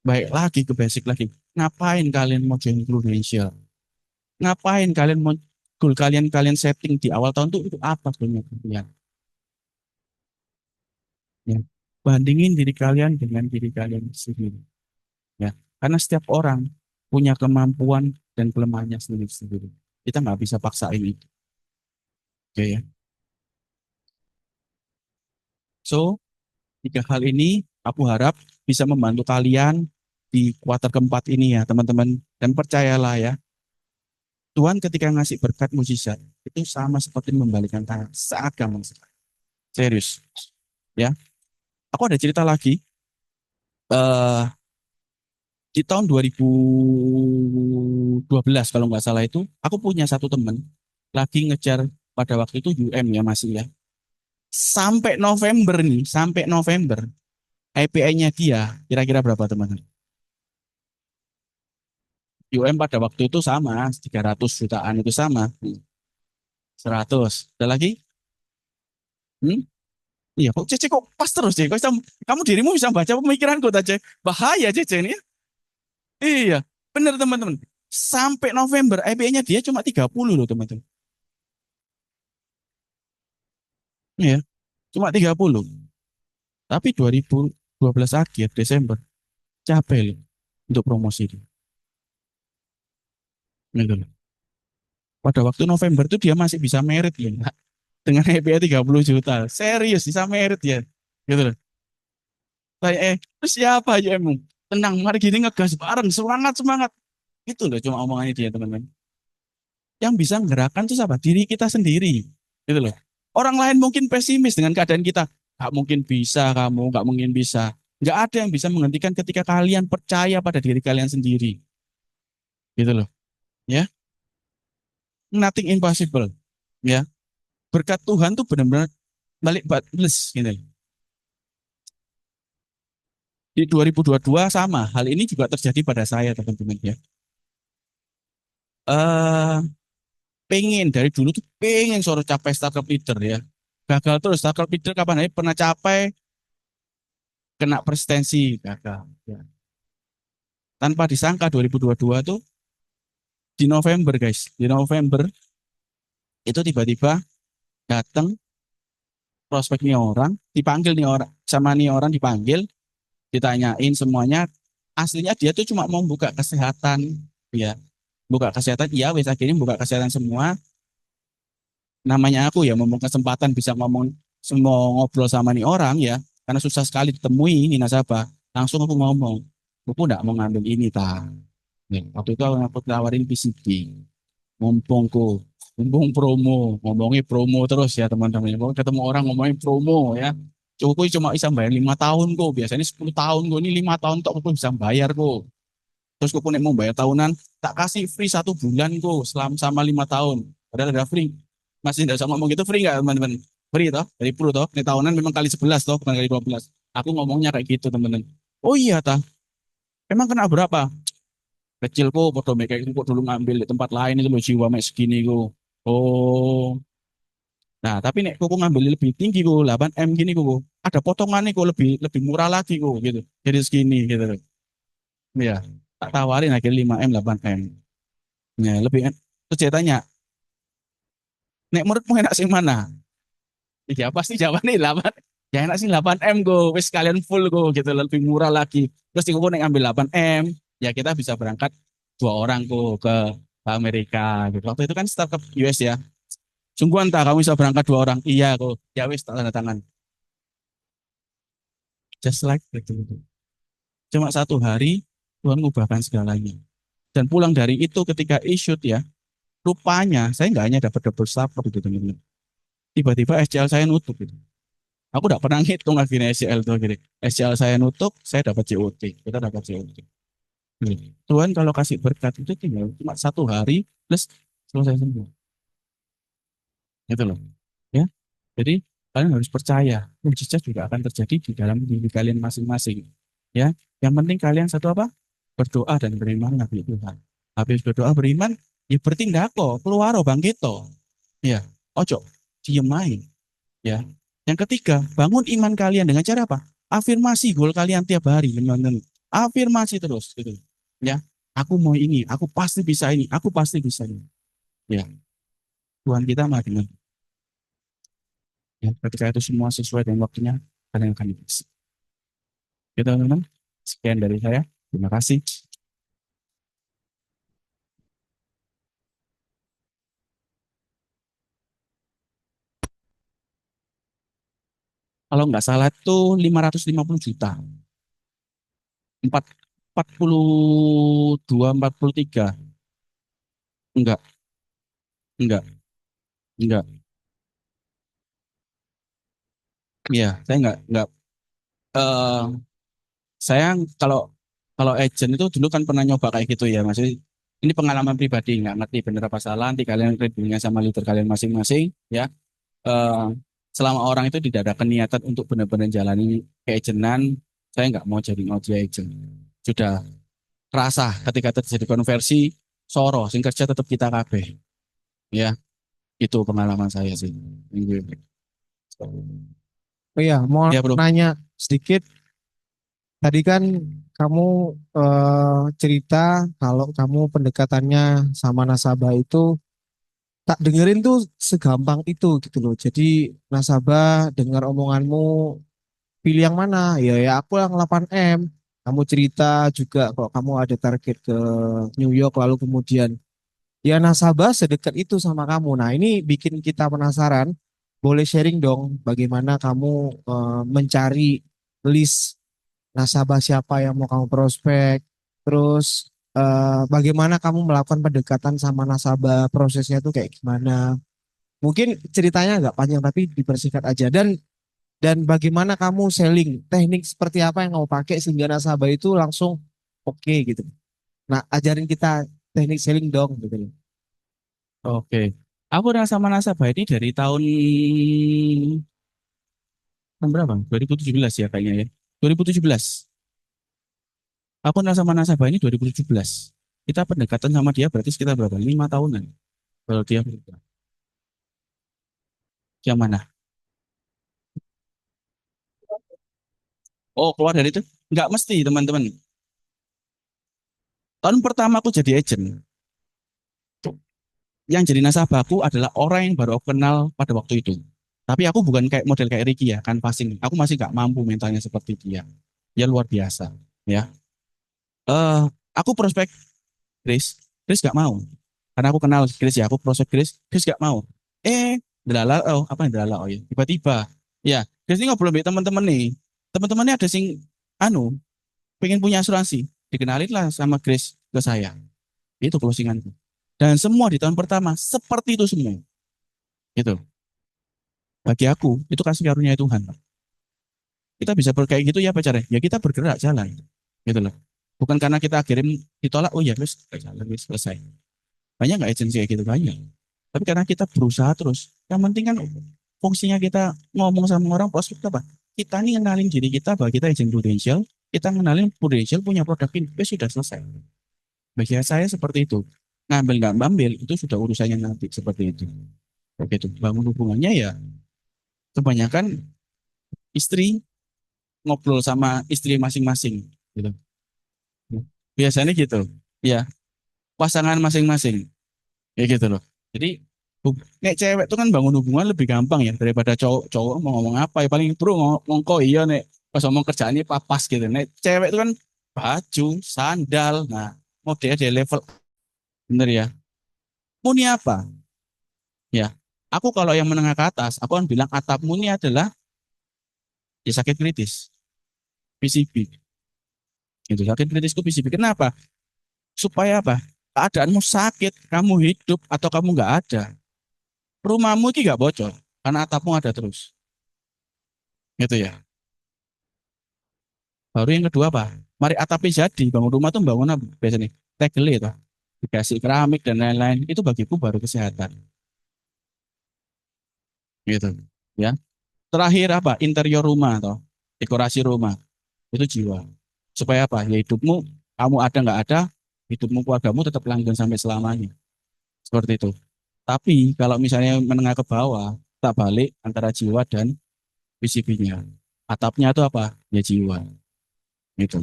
Baik lagi ke basic lagi. Ngapain kalian mau join Prudential? Ngapain kalian mau goal kalian setting di awal tahun itu apa goalnya kalian? Ya. Bandingin diri kalian dengan diri kalian sendiri. Ya. Karena setiap orang punya kemampuan dan kelemahannya sendiri-sendiri. Kita nggak bisa paksain itu. Oke ya. So, tiga hal ini aku harap bisa membantu kalian di kuartal keempat ini ya teman-teman. Dan percayalah ya, Tuhan ketika ngasih berkat mujizat, itu sama seperti membalikan tangan. Sangat gampang sekali. Serius. Ya, aku ada cerita lagi. eh di tahun 2012 kalau nggak salah itu, aku punya satu teman lagi ngejar pada waktu itu UM ya masih ya. Sampai November, IPI-nya dia kira-kira berapa teman-teman? UM pada waktu itu sama, 300 jutaan itu sama. 100. Ada lagi? Hmm? Iya, kok Cece kok pas terus, Cece? Kamu dirimu bisa baca pemikiranku, aja. Bahaya, Cece ini. Iya, benar teman-teman. Sampai November, IPI-nya dia cuma 30 loh, teman-teman. Iya, cuma 30. Tapi 2012 akhir, Desember, capek loh untuk promosi itu. Gitu loh. Pada waktu November itu dia masih bisa merit ya, dengan IPI 30 juta. Serius, bisa merit ya. Gitu loh. Kayak, terus siapa aja emang? Tenang, mari gini ngegas bareng, semangat, semangat. Itu loh cuma omongannya dia, teman-teman. Yang bisa menggerakkan itu siapa? Diri kita sendiri. Gitu loh. Orang lain mungkin pesimis dengan keadaan kita. Gak mungkin bisa kamu, gak mungkin bisa. Gak ada yang bisa menghentikan ketika kalian percaya pada diri kalian sendiri. Gitu loh. Ya, nothing impossible. Ya, berkat Tuhan tuh benar-benar balik batless gitu. Di 2022 sama, hal ini juga terjadi pada saya teman-teman ya. Eh, pengen dari dulu tuh pengen suruh capai startup leader ya. Gagal terus startup leader kapan aja pernah capai, kena presidensi gagal. Ya. Tanpa disangka 2022 tuh di November guys, di November Itu tiba-tiba datang prospek nih orang, dipanggil nih orang, sama nih orang dipanggil, ditanyain semuanya. Aslinya dia tuh cuma mau buka kesehatan, ya, buka kesehatan, iya, wes akhirnya buka kesehatan semua. Namanya aku ya, ngomong kesempatan bisa ngomong semua ngobrol sama nih orang ya, karena susah sekali ditemui nih nasabah. Langsung aku ngomong, aku enggak mau ngambil ini ta. Ya, waktu itu aku tawarin PCB, mumpungku, mumpung promo, ngomongin promo terus ya teman-teman. Kalau ketemu orang ngomongin promo ya, cukup cuma bisa bayar 5 tahun kok. Biasanya 10 tahun kok, ini 5 tahun tok aku bisa bayar kok. Terus aku nek mau bayar tahunan, tak kasih free 1 bulan kok, selama sama 5 tahun. Padahal ada free. Masih tidak usah ngomong gitu, free nggak teman-teman? Free toh, dari Pro toh. Ini tahunan memang kali 11 toh, bukan kali 12. Aku ngomongnya kayak gitu teman-teman. Oh iya tah, emang kena berapa? Kecil kok, podo kayak kok dulu ngambil di tempat lain itu loh jiwa mek segini kok. Oh, nah tapi nek kok ngambil lebih tinggi kok, 8M gini kok. Ada potongannya kok lebih lebih murah lagi kok gitu. Jadi segini gitu. Ya, tak tawarin akhirnya 5M 8M. Ya, lebih terus dia tanya, nek menurutmu enak sih mana? Ya pasti jawabannya 8. Ya enak sih 8M go, wis kalian full go gitu, lebih murah lagi. Terus aku nek ngambil 8M, ya kita bisa berangkat 2 orang go ke Amerika gitu. Waktu itu kan start ke US ya. Sungguhan tak kamu bisa berangkat 2 orang? Iya kok. Ya wis tak tanda tangan. Just like that, gitu. Cuma 1 hari Tuhan mengubahkan segalanya. Dan pulang dari itu ketika issued ya, rupanya saya nggak hanya dapat double support gitu teman-teman. Tiba-tiba SCL saya nutup gitu. Aku udah pernah ngitung akhirnya SCL tuh gini. SCL saya nutup, saya dapat COT. Kita dapat COT. Tuhan kalau kasih berkat itu tinggal cuma 1 hari plus selesai sembuh. Gitu loh. Ya. Jadi kalian harus percaya, mujizat juga akan terjadi di dalam diri kalian masing-masing. Ya. Yang penting kalian satu apa? Berdoa dan beriman ngabdi Tuhan. Habis berdoa beriman, ya bertindak kok, keluar bang gitu. Ya. Ojo, diem aja. Ya. Yang ketiga, bangun iman kalian dengan cara apa? Afirmasi goal kalian tiap hari, teman-teman. Afirmasi terus gitu. Ya. Aku mau ini, aku pasti bisa ini, aku pasti bisa ini. Ya. Tuhan kita mah dengan ya, ketika itu semua sesuai dengan waktunya, kalian akan bisa. Gitu, teman-teman. Sekian dari saya. Terima kasih. Kalau nggak salah itu 550 juta. 4, 42, 43. Enggak, enggak, enggak. Iya, saya enggak. eh saya kalau kalau agent itu dulu kan pernah nyoba kayak gitu ya, Mas. Ini pengalaman pribadi, nggak ngerti bener apa salah. Nanti kalian reviewnya sama leader kalian masing-masing, ya. Eh, Selama orang itu tidak ada keniatan untuk benar-benar jalani keagentan, saya nggak mau jadi OJ agent. Sudah kerasa ketika terjadi konversi, soro, sing kerja tetap kita kabeh, ya. Itu pengalaman saya sih. Thank you. Oh iya, mau Ya, bro. nanya sedikit. Tadi kan kamu cerita kalau kamu pendekatannya sama nasabah itu tak dengerin tuh segampang itu gitu loh. Jadi nasabah dengar omonganmu pilih yang mana? Ya ya aku yang 8M. Kamu cerita juga kalau kamu ada target ke New York lalu kemudian ya nasabah sedekat itu sama kamu. Nah ini bikin kita penasaran. Boleh sharing dong bagaimana kamu mencari list nasabah siapa yang mau kamu prospek, terus bagaimana kamu melakukan pendekatan sama nasabah, prosesnya tuh kayak gimana. Mungkin ceritanya agak panjang tapi dipersingkat aja. Dan bagaimana kamu selling, teknik seperti apa yang kamu pakai sehingga nasabah itu langsung oke gitu. Nah, ajarin kita teknik selling dong gitu. Oke. Aku udah sama nasabah ini dari tahun berapa? 2017 ya kayaknya ya. 2017. Aku kenal sama nasabah ini 2017. Kita pendekatan sama dia berarti sekitar berapa? 5 tahunan. Kalau dia berubah. Yang mana? Oh, keluar dari itu? Nggak mesti, teman-teman. Tahun pertama aku jadi agent. Yang jadi nasabahku adalah orang yang baru aku kenal pada waktu itu. Tapi aku bukan kayak model kayak Ricky ya, kan passing. Aku masih nggak mampu mentalnya seperti dia. Dia luar biasa. Ya, eh aku prospek Chris, Chris gak mau. Karena aku kenal Chris ya, aku prospek Chris, Chris gak mau. Delala, oh apa yang delala, oh ya, tiba-tiba, ya, Chris ini ngobrol sama teman-teman nih. Teman-temannya ada sing, anu, pengen punya asuransi. Dikenalin lah sama Chris ke saya. Itu closinganku. Dan semua di tahun pertama, seperti itu semua. Gitu. Bagi aku, itu kasih karunia Tuhan. Kita bisa kayak gitu ya pacarnya. Ya kita bergerak jalan. Gitu loh. Bukan karena kita kirim ditolak, oh ya, wis, jalan, wis, selesai. Banyak nggak agensi kayak gitu? Banyak. Tapi karena kita berusaha terus, yang penting kan fungsinya kita ngomong sama orang prospek apa? Kita nih kenalin diri kita bahwa kita agent prudential, kita kenalin prudential punya produk ini, ya sudah selesai. Bagi saya seperti itu. Ngambil nggak ngambil itu sudah urusannya nanti seperti itu. Oke itu bangun hubungannya ya kebanyakan istri ngobrol sama istri masing-masing gitu. Biasanya gitu. Ya, pasangan masing-masing. Ya gitu loh. Jadi nek cewek tuh kan bangun hubungan lebih gampang ya daripada cowok mau ngomong apa ya paling bro ngongko iya nek pas ngomong kerjaannya papas gitu. Nek cewek itu kan baju, sandal, nah mau dia di level bener ya. Muni apa? Ya. Aku kalau yang menengah ke atas, aku kan bilang atapmu ini adalah ya sakit kritis, PCB. Itu sakit kritisku PCB. Kenapa? Supaya apa? Keadaanmu sakit, kamu hidup atau kamu nggak ada. Rumahmu ini nggak bocor karena atapmu ada terus. Gitu ya. Baru yang kedua apa? Mari atapnya jadi, bangun rumah tuh bangun apa? Biasanya tegel itu, dikasih keramik dan lain-lain. Itu bagiku baru kesehatan. Gitu. Ya. Terakhir apa? Interior rumah atau dekorasi rumah. Itu jiwa. Supaya apa? Ya hidupmu, kamu ada nggak ada, hidupmu keluargamu tetap langgeng sampai selamanya. Seperti itu. Tapi kalau misalnya menengah ke bawah, tak balik antara jiwa dan PCB-nya. Atapnya itu apa? Ya jiwa. Gitu.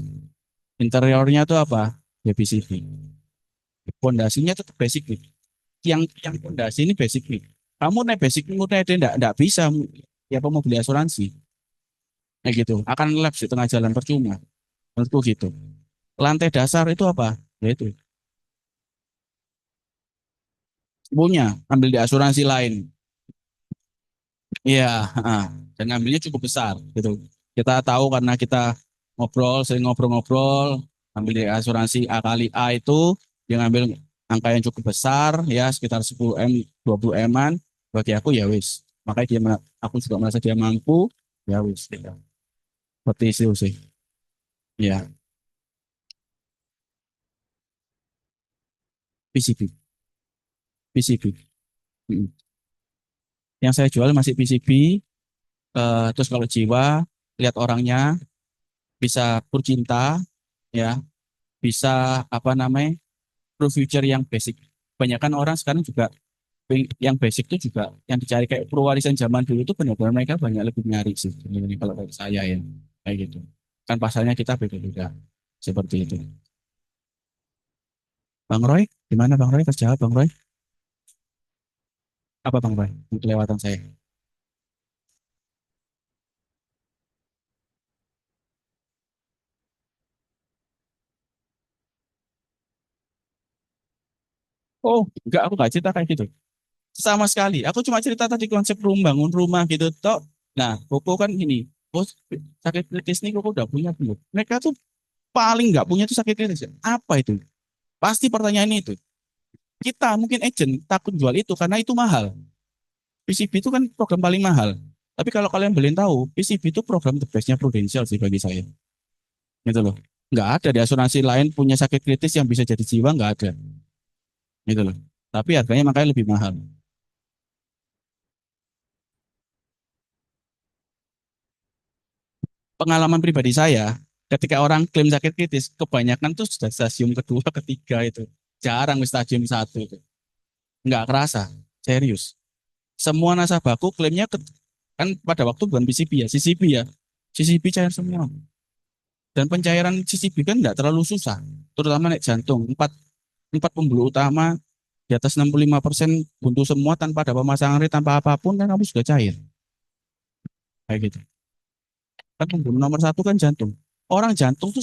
Interiornya itu apa? Ya PCB. Pondasinya tetap basic nih. Yang pondasi ini basic nih. Kamu naik basic murni ada enggak bisa ya apa mau beli asuransi. Nah gitu. Akan lapse di tengah jalan percuma. Menurutku gitu. Lantai dasar itu apa? Ya itu. Punya ambil di asuransi lain. Iya, heeh. Dan ambilnya cukup besar gitu. Kita tahu karena kita sering ngobrol-ngobrol, ambil di asuransi A kali A itu yang ngambil angka yang cukup besar ya sekitar 10 M, 20 M-an. Bagi aku ya wis. Makanya aku juga merasa dia mampu, ya wis. Gitu. Seperti itu sih. Ya, PCB, PCB. Mm. Yang saya jual masih PCB. Terus kalau jiwa, lihat orangnya bisa bercinta, ya, bisa apa namanya, pro future yang basic. Kebanyakan orang sekarang juga yang basic itu juga yang dicari kayak pro warisan zaman dulu itu benar-benar mereka banyak lebih nyari sih. Ini kalau dari saya ya, kayak gitu. Kan pasalnya kita beda-beda. Seperti itu. Bang Roy, gimana Bang Roy? Terjawab Bang Roy? Apa Bang Roy? Yang kelewatan saya. Oh, enggak, aku enggak cerita kayak gitu. Sama sekali. Aku cuma cerita tadi konsep rumah, bangun rumah gitu. Tok. Nah, Koko kan ini. Oh, sakit kritis nih Koko udah punya belum? Mereka tuh paling nggak punya tuh sakit kritis. Apa itu? Pasti pertanyaannya itu. Kita mungkin agent takut jual itu karena itu mahal. PCB itu kan program paling mahal. Tapi kalau kalian belum tahu, PCB itu program the bestnya Prudential sih bagi saya. Gitu loh. Nggak ada di asuransi lain punya sakit kritis yang bisa jadi jiwa, nggak ada. Gitu loh. Tapi harganya makanya lebih mahal. Pengalaman pribadi saya, ketika orang klaim sakit kritis, kebanyakan tuh sudah stadium kedua, ketiga itu. Jarang di stadium satu itu. Nggak kerasa. Serius. Semua nasabahku klaimnya kan pada waktu bukan PCB ya, CCB ya. CCB cair semua. Dan pencairan CCB kan nggak terlalu susah. Terutama naik jantung. Empat pembuluh utama di atas 65% buntu semua tanpa ada pemasangan ring, tanpa apapun kan kamu sudah cair. Kayak gitu. Kan pembunuh nomor satu kan jantung. Orang jantung tuh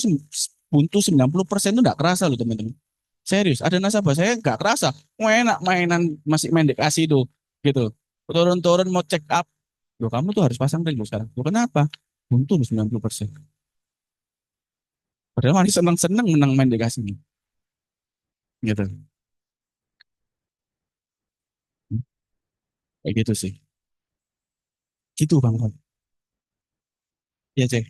buntu 90% itu nggak kerasa loh teman-teman. Serius, ada nasabah saya nggak kerasa. Wah, enak mainan masih main dikasih itu, gitu. Turun-turun mau check up. Loh kamu tuh harus pasang ring loh sekarang. Loh kenapa? Buntu loh 90%. Padahal masih seneng-seneng menang main dikasih. Gitu. Kayak gitu sih. Gitu Bang. Ya cek.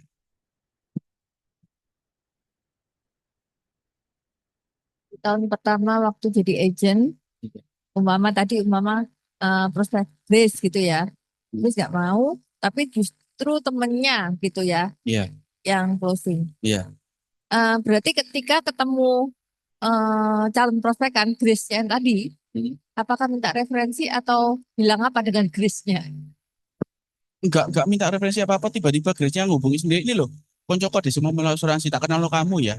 Tahun pertama waktu jadi agent, umpama tadi prospek Grace gitu ya, Grace nggak mau, tapi justru temennya gitu ya Iya, yang closing. iya. Berarti ketika ketemu calon prospek kan Grace yang tadi, Hmm. apakah minta referensi atau bilang apa dengan Grace-nya? Enggak minta referensi apa-apa, tiba-tiba Grace-nya ngubungi sendiri. Ini loh, konco di semua melalui asuransi, tak kenal lo kamu ya.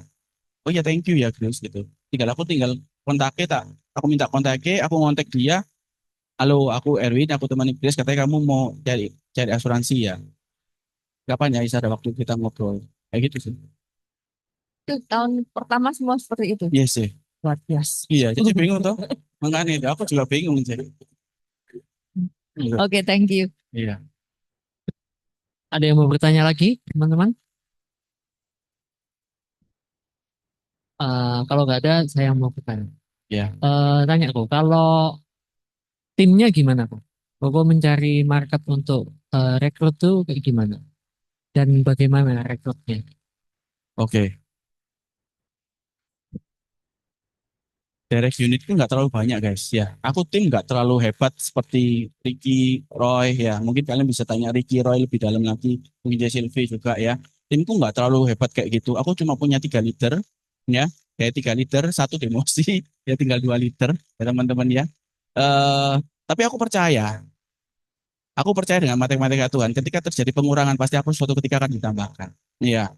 Oh ya thank you ya Grace gitu. Tinggal kontaknya tak, aku minta kontaknya, aku ngontak dia. Halo, aku Erwin, aku teman Grace, katanya kamu mau cari cari asuransi ya. Kapan ya bisa ada waktu kita ngobrol. Kayak gitu sih. Itu tahun pertama semua seperti itu. Iya sih. Luar biasa. Iya, jadi bingung tuh. Makanya itu, aku juga bingung jadi. Gitu. Oke, thank you. Iya. Ada yang mau bertanya lagi, teman-teman? Kalau nggak ada, saya mau bertanya. Iya. Tanya kok, kalau timnya gimana kok? Koko mencari market untuk rekrut tuh kayak gimana? Dan bagaimana rekrutnya? Oke. Direct unit itu nggak terlalu banyak guys ya. Aku tim nggak terlalu hebat seperti Ricky Roy ya. Mungkin kalian bisa tanya Ricky Roy lebih dalam lagi. Mungkin Jay Silvi juga ya. Timku nggak terlalu hebat kayak gitu. Aku cuma punya 3 liter ya. Kayak 3 liter, satu demosi ya tinggal 2 liter ya teman-teman ya. eh tapi aku percaya. Aku percaya dengan matematika Tuhan. Ketika terjadi pengurangan pasti aku suatu ketika akan ditambahkan. Iya.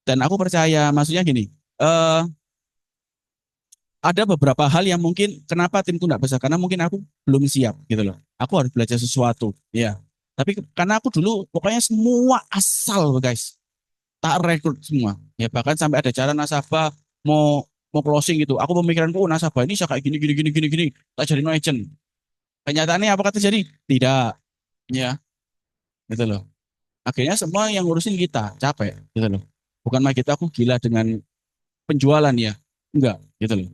Dan aku percaya, maksudnya gini. eh ada beberapa hal yang mungkin kenapa timku nggak besar karena mungkin aku belum siap gitu loh. Aku harus belajar sesuatu, ya. Tapi karena aku dulu pokoknya semua asal guys, tak rekrut semua. Ya bahkan sampai ada cara nasabah mau mau closing gitu. Aku pemikiranku oh, nasabah ini saya kayak gini gini gini gini gini, tak jadi no agent. Kenyataannya apakah terjadi? Tidak, ya, gitu loh. Akhirnya semua yang ngurusin kita capek, gitu loh. Bukan lagi kita aku gila dengan penjualan ya, enggak, gitu loh.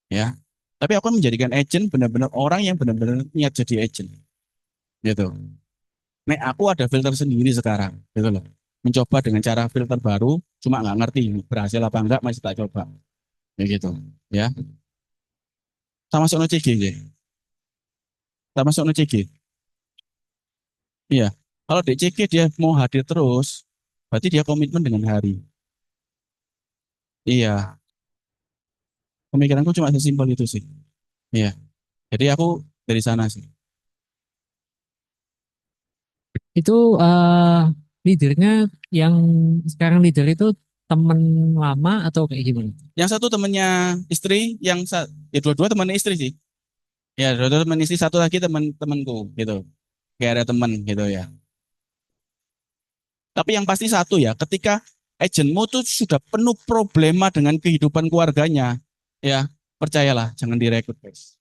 Ya. Tapi aku menjadikan agent benar-benar orang yang benar-benar niat jadi agent, gitu. Nek aku ada filter sendiri sekarang, gitu loh. Mencoba dengan cara filter baru, cuma nggak ngerti berhasil apa enggak, masih tak coba, ya gitu. Ya, sama sono CG, ya. Sama sono CG. Iya. Kalau DCG dia mau hadir terus, berarti dia komitmen dengan hari. Iya. Pemikiranku cuma sesimpel itu sih. Iya. Jadi aku dari sana sih. Itu leadernya yang sekarang leader itu teman lama atau kayak gimana? Yang satu temennya istri, ya dua-dua teman istri sih. Ya, dua-dua teman istri, satu lagi teman-temanku gitu. Kayak ada teman gitu ya. Tapi yang pasti satu ya, ketika agentmu tuh sudah penuh problema dengan kehidupan keluarganya, ya percayalah, jangan direkrut, guys.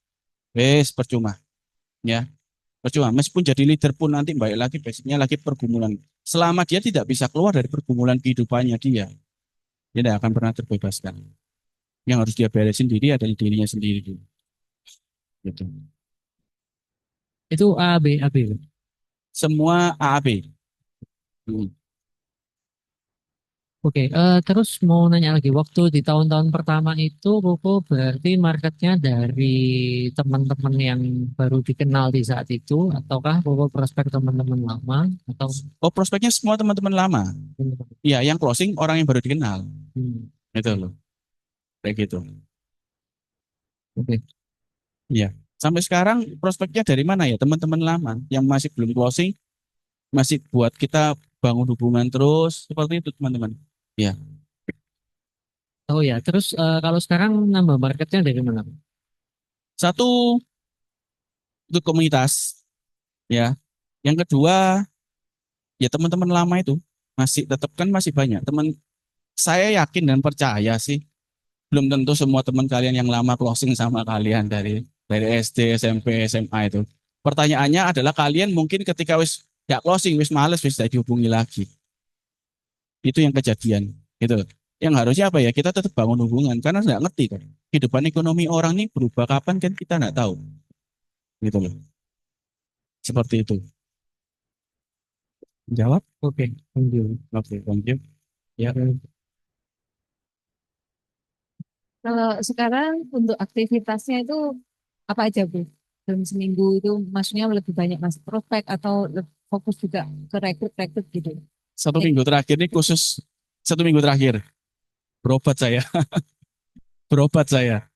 Wes, percuma, ya, percuma. Meskipun jadi leader pun nanti balik lagi, basicnya lagi pergumulan. Selama dia tidak bisa keluar dari pergumulan kehidupannya dia tidak akan pernah terbebaskan. Yang harus dia beresin diri adalah dirinya sendiri dulu. Gitu. Itu A, B, A, B. Semua AAB. Hmm. Oke, terus mau nanya lagi, waktu di tahun-tahun pertama itu Koko berarti marketnya dari teman-teman yang baru dikenal di saat itu, ataukah Koko prospek teman-teman lama, atau Oh, prospeknya semua teman-teman lama. Iya, yang closing orang yang baru dikenal. Hmm, Itu loh, kayak gitu. oke. Iya. Sampai sekarang prospeknya dari mana ya? Teman-teman lama yang masih belum closing, masih buat kita bangun hubungan terus, seperti itu teman-teman. Iya. Oh ya, terus kalau sekarang nambah marketnya dari mana? Satu, itu komunitas, ya. Yang kedua, ya teman-teman lama itu masih tetap kan masih banyak. Saya yakin dan percaya sih, belum tentu semua teman kalian yang lama closing sama kalian dari SD, SMP, SMA itu. Pertanyaannya adalah kalian mungkin ketika wis ya closing, wis males, wis tidak dihubungi lagi. Itu yang kejadian, gitu. Yang harusnya apa ya? Kita tetap bangun hubungan karena nggak ngerti kan. Kehidupan ekonomi orang ini berubah kapan kan kita nggak tahu, gitu loh. Seperti itu. Jawab? Oke, thank you. Oke, thank you. Ya, Kalau sekarang untuk aktivitasnya itu apa aja, Bu? Dalam seminggu itu maksudnya lebih banyak masuk prospek atau fokus juga ke rekrut-rekrut gitu. satu Eh, minggu terakhir ini khusus 1 minggu terakhir berobat saya, berobat saya,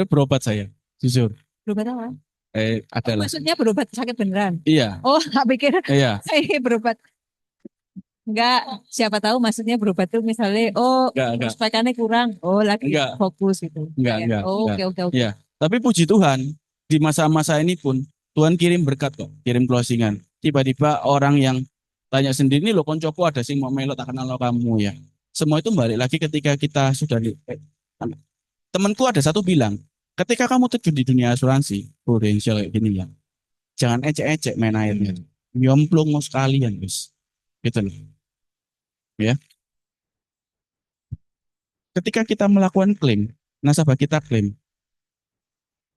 berobat saya, jujur. berobat apa? Oh, Adalah, maksudnya berobat sakit beneran? iya, Oh, tak pikir iya, saya berobat. Enggak, siapa tahu maksudnya berobat tuh misalnya, oh enggak, prospekannya kurang, oh lagi enggak, fokus gitu. Enggak ya? Oh, enggak, oke, oke, oke. iya. Tapi puji Tuhan, di masa-masa ini pun Tuhan kirim berkat kok, kirim closingan. Tiba-tiba orang yang tanya sendiri, ini loh koncoku ada sih mau melot tak kenal lo kamu ya. Semua itu balik lagi ketika kita sudah temanku ada satu bilang, ketika kamu terjun di dunia asuransi, prudensial kayak gini ya, jangan ecek-ecek main airnya. Nyemplung mau sekalian, guys. Gitu loh. Ya. Ketika kita melakukan klaim, nasabah kita klaim,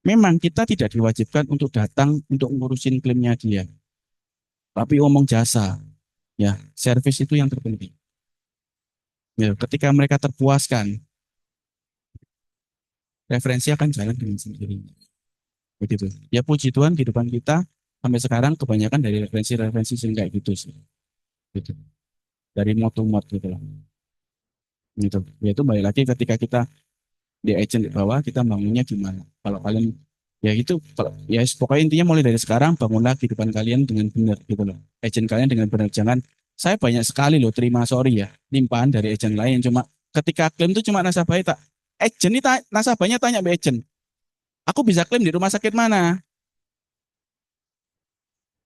memang kita tidak diwajibkan untuk datang untuk ngurusin klaimnya dia. Tapi omong jasa, ya, servis itu yang terpenting. Ya, ketika mereka terpuaskan, referensi akan jalan dengan sendirinya. Begitu. Ya puji Tuhan kehidupan kita sampai sekarang kebanyakan dari referensi-referensi yang kayak gitu sih. Gitu. Dari mod to mod gitu lah. Gitu. Ya itu balik lagi ketika kita di agent di bawah kita bangunnya gimana. Kalau kalian ya gitu, ya pokoknya intinya mulai dari sekarang bangunlah kehidupan kalian dengan benar gitu loh. Agent kalian dengan benar, jangan saya banyak sekali loh terima sorry ya limpahan dari agent lain cuma ketika klaim itu cuma nasabahnya tak agent ini nasabahnya tanya ke agent, aku bisa klaim di rumah sakit mana?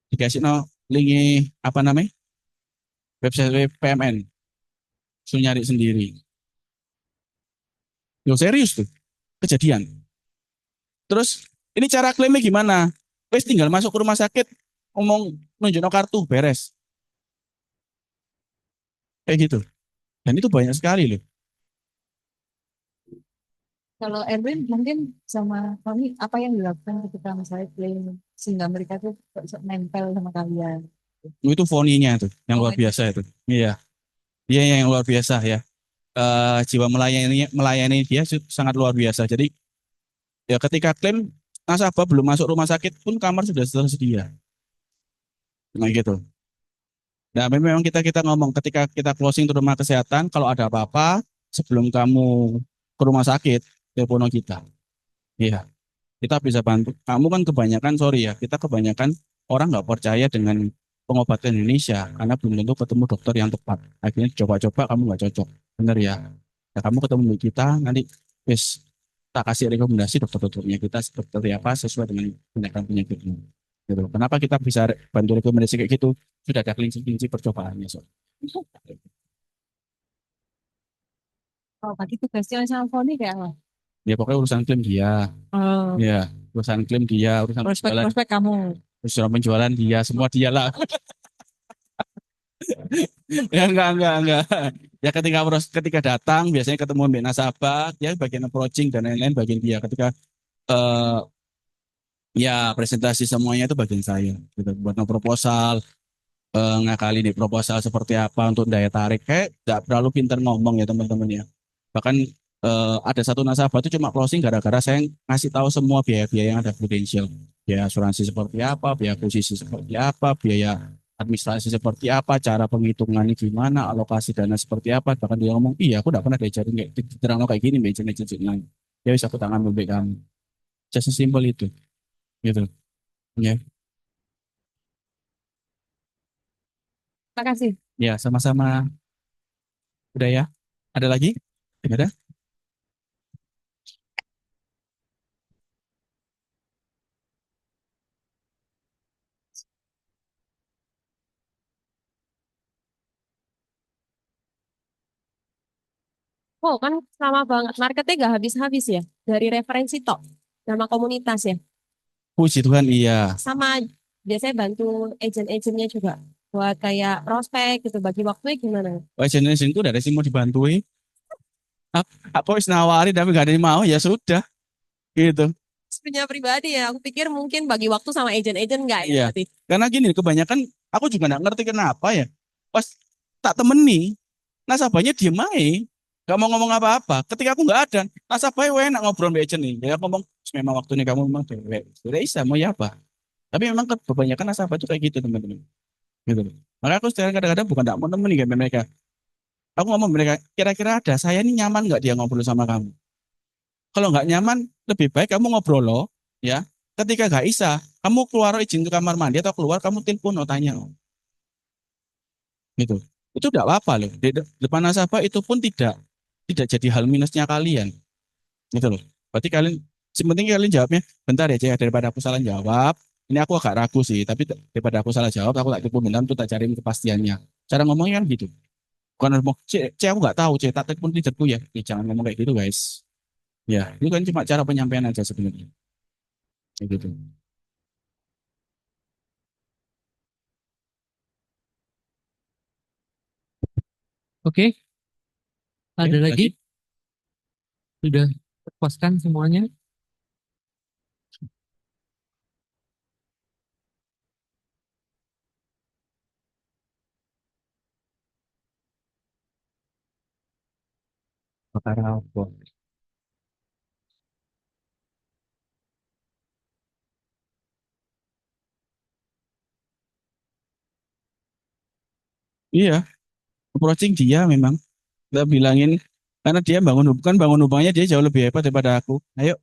Dikasih no link apa namanya? Website PMN, suruh nyari sendiri. Yo serius tuh kejadian. Terus ini cara klaimnya gimana? Wes tinggal masuk ke rumah sakit, ngomong nunjuk no kartu beres. Kayak gitu. Dan itu banyak sekali loh. Kalau Erwin mungkin sama kami apa yang dilakukan ketika misalnya klaim sehingga mereka tuh bisa nempel sama kalian. Itu foninya tuh, yang Oh, luar biasa itu. Iya, dia yang luar biasa ya. Jiwa melayani dia sangat luar biasa. Jadi ya ketika klaim nasabah belum masuk rumah sakit pun kamar sudah tersedia. Nah gitu. Nah memang kita ngomong ketika kita closing ke rumah kesehatan, kalau ada apa-apa sebelum kamu ke rumah sakit, telepon kita. Iya, kita bisa bantu. Kamu kan kebanyakan, sorry ya, kita kebanyakan orang nggak percaya dengan pengobatan Indonesia karena belum tentu ketemu dokter yang tepat. Akhirnya coba-coba kamu nggak cocok, bener ya. Nah, kamu ketemu dengan kita nanti, wis tak kasih rekomendasi dokter-dokternya kita seperti apa sesuai dengan tindakan penyakitmu. Gitu. Kenapa kita bisa bantu rekomendasi kayak gitu? Sudah ada kelinci-kelinci percobaannya. So. Oh, bagi tugasnya sama Foni kayak apa? Ya pokoknya urusan klaim dia, Oh, ya urusan klaim dia, urusan penjualan, prospek-prospek kamu. urusan penjualan dia, semua dia lah. Ya enggak. Ya ketika datang biasanya ketemu mbak nasabah, ya bagian approaching dan lain-lain bagian dia. Ketika eh, ya presentasi semuanya itu bagian saya. Gitu. Buat no proposal, ngakali nih proposal seperti apa untuk daya tarik. Kayak nggak terlalu pintar ngomong ya teman-teman ya. Bahkan ada satu nasabah itu cuma closing gara-gara saya ngasih tahu semua biaya-biaya yang ada Prudential. Biaya asuransi seperti apa, biaya posisi seperti apa, biaya administrasi seperti apa, cara penghitungannya gimana, alokasi dana seperti apa. Bahkan dia ngomong, iya aku udah pernah diajarin kayak terang kayak gini, agent lain. Ya bisa aku tangan lebih kamu. Just simple itu, gitu. Ya, Makasih. ya sama-sama. Udah ya. Ada lagi? Tidak ada? Oh kan lama banget. Marketnya gak habis-habis ya. Dari referensi tok. Nama komunitas ya. Puji Tuhan iya. Sama biasanya bantu agent-agentnya juga. Buat kayak prospek gitu. Bagi waktunya gimana? Wah, generation itu dari sih mau dibantuin. Aku harus nawari tapi gak ada yang mau, ya sudah gitu. Punya pribadi ya. Aku pikir mungkin bagi waktu sama agent-agent enggak ya Iya. berarti. Karena gini, kebanyakan aku juga nggak ngerti kenapa ya. Pas tak temeni, nasabahnya diem aja. Gak mau ngomong apa-apa. Ketika aku nggak ada, nasabahnya enak ngobrol sama agent nih. Ya aku ngomong, memang waktu ini kamu memang dewek. Sudah bisa, mau ya apa? Tapi memang kebanyakan nasabah itu kayak gitu teman-teman. Gitu. Maka aku sekarang kadang-kadang bukan tak mau temeni kayak mereka. Aku ngomong mereka, kira-kira ada saya ini nyaman nggak dia ngobrol sama kamu? Kalau nggak nyaman, lebih baik kamu ngobrol loh, ya. Ketika nggak bisa, kamu keluar izin ke kamar mandi atau keluar, kamu telepon oh, tanya, gitu. Itu tidak apa-apa loh. Di depan nasabah itu pun tidak jadi hal minusnya kalian, gitu loh. Berarti kalian, sepenting kalian jawabnya, bentar ya Cek, daripada aku salah jawab. Ini aku agak ragu sih, tapi daripada aku salah jawab, aku tak telepon beneran tuh tak cari kepastiannya. Cara ngomongnya kan gitu. Bukan harus ngomong, Cek, aku nggak tahu, Cek, tak telepon leaderku ya. Jangan ngomong kayak gitu guys. Ya, itu kan cuma cara penyampaian aja sebenarnya. Kayak gitu. Oke, Oke, ada lagi? lagi? Sudah terpuaskan semuanya? Perkara apa? Iya, approaching dia memang. Kita bilangin, karena dia bangun hubungannya dia jauh lebih hebat daripada aku. Ayo,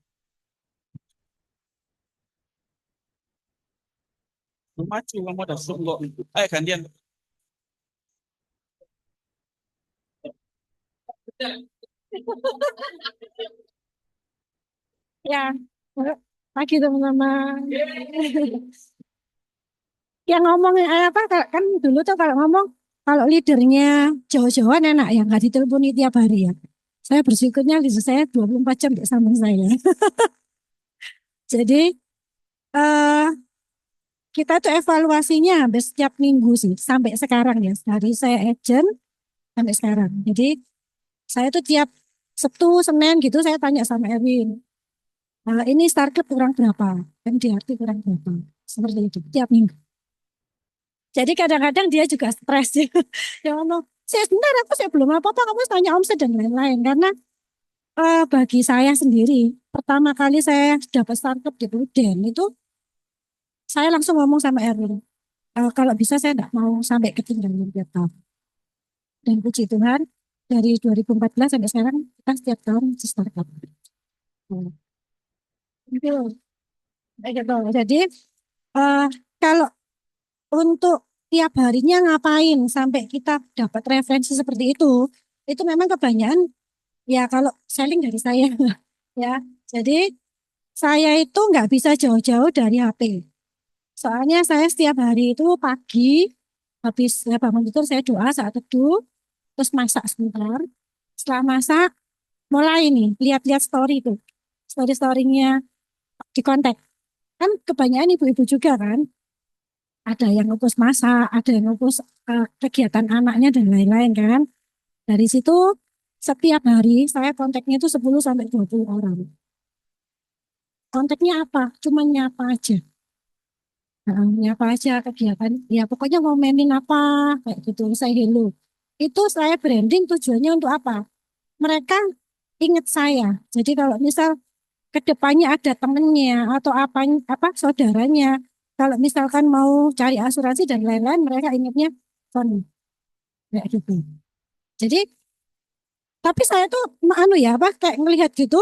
lu maju, kamu ada Zoom kok. Ayo gantian. Ya, pagi teman-teman. Yang ngomong apa kan dulu tuh kalau ngomong kalau leadernya jauh-jauhan enak ya nggak diteleponi tiap hari ya. Saya bersyukurnya leader saya 24 jam di samping saya. Jadi eh, kita tuh evaluasinya hampir setiap minggu sih sampai sekarang ya dari saya agent sampai sekarang. Jadi saya tuh tiap Sabtu, Senin gitu saya tanya sama Erwin. Ini start club kurang berapa? MDRT kurang berapa? Seperti itu tiap minggu. Jadi kadang-kadang dia juga stres ya. Dia ngomong, saya sebentar saya belum apa-apa, kamu tanya omset dan lain-lain. Karena bagi saya sendiri, pertama kali saya dapat startup di Pruden itu, saya langsung ngomong sama Erwin, kalau bisa saya tidak mau sampai ketinggalan tiap tahun. Dan puji Tuhan, dari 2014 sampai sekarang, kita setiap tahun startup. Hmm. Gitu. Gitu. Jadi, eh, kalau untuk tiap harinya ngapain sampai kita dapat referensi seperti itu memang kebanyakan ya kalau selling dari saya ya. Jadi saya itu nggak bisa jauh-jauh dari HP. Soalnya saya setiap hari itu pagi habis saya bangun tidur saya doa saat teduh, terus masak sebentar. Setelah masak mulai nih lihat-lihat story itu, story-storynya di kontak. Kan kebanyakan ibu-ibu juga kan. Ada yang ngukus masak, ada yang ngukus kegiatan anaknya dan lain-lain kan. Dari situ setiap hari saya kontaknya itu 10 sampai 20 orang. Kontaknya apa? Cuma nyapa aja. Nah, nyapa aja kegiatan. Ya pokoknya ngomenin apa kayak gitu. Saya hello. Itu saya branding tujuannya untuk apa? Mereka ingat saya. Jadi kalau misal ke depannya ada temennya atau apa saudaranya. Kalau misalkan mau cari asuransi dan lain-lain, mereka ingatnya Sony. Kayak gitu. Jadi, tapi saya tuh anu ya apa kayak ngelihat gitu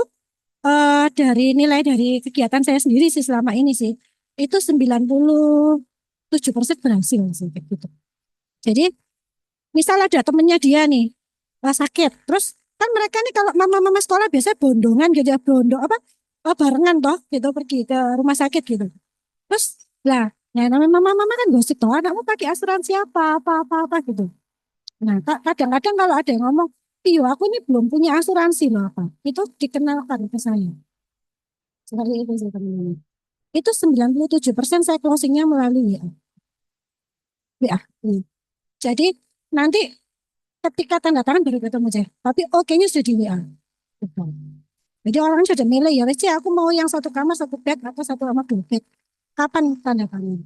dari nilai dari kegiatan saya sendiri sih selama ini sih itu 97% berhasil sih kayak gitu. Jadi, misal ada temennya dia nih sakit, terus kan mereka nih kalau mama-mama sekolah biasanya bondongan gitu ya, apa barengan toh gitu pergi ke rumah sakit gitu. Terus lah, ya namanya mama-mama kan gosip toh, anakmu pakai asuransi apa gitu. Nah, kadang-kadang kalau ada yang ngomong, iya aku ini belum punya asuransi loh apa. Itu dikenalkan ke saya. Seperti itu sih teman-teman. Itu 97% saya closingnya melalui WA. WA. Iya. Jadi nanti ketika tanda tangan baru ketemu saya. Tapi oke-nya sudah di WA. Gitu. Jadi orang sudah milih ya, wes aku mau yang satu kamar satu bed atau satu kamar dua bed. Kapan tanda tangan?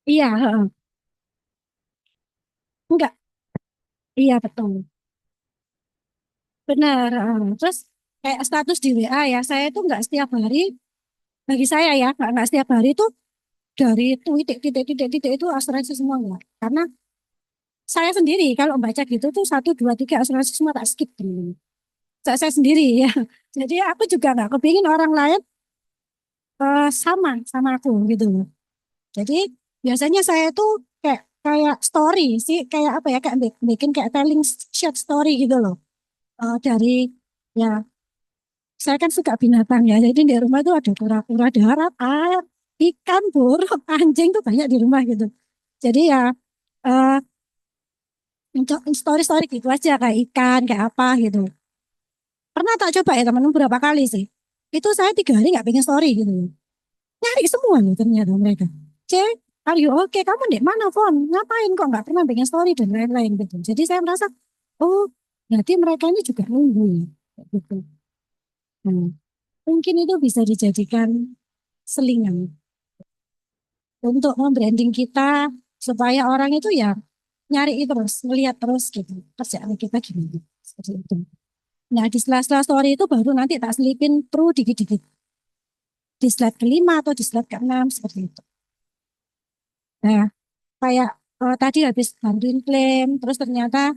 Iya, heeh. Enggak. Iya betul. Benar. Heeh. Terus kayak status di WA ya, saya itu enggak setiap hari, bagi saya ya, enggak setiap hari itu dari titik itu asuransi semua enggak. Karena saya sendiri kalau baca gitu tuh satu, dua, tiga asuransi semua tak skip dulu. Saya sendiri ya. Jadi aku juga nggak kepingin orang lain sama aku gitu loh. Jadi biasanya saya tuh kayak kayak story sih, kayak apa ya, kayak bikin kayak telling short story gitu loh. Dari ya saya kan suka binatang ya, jadi di rumah tuh ada kura-kura darat, air, ikan, burung, anjing tuh banyak di rumah gitu. Jadi ya eh untuk story-story gitu aja kayak ikan, kayak apa gitu. Pernah tak coba ya teman-teman berapa kali sih. Itu saya 3 hari nggak bikin story gitu. Nyari semua loh ternyata mereka. Cek, are you okay? Kamu di mana, Fon? Ngapain kok nggak pernah bikin story dan lain-lain gitu. Jadi saya merasa, oh, berarti mereka ini juga nunggu ya. Kayak gitu. Nah, mungkin itu bisa dijadikan selingan untuk membranding kita supaya orang itu ya nyari terus, melihat terus gitu. Kerjaan kita gimana. Seperti itu. Nah, di sela-sela story itu baru nanti tak selipin perlu dikit-dikit. Di slide ke-5 atau di slide ke-6 seperti itu. Nah, kayak tadi habis bantuin klaim, terus ternyata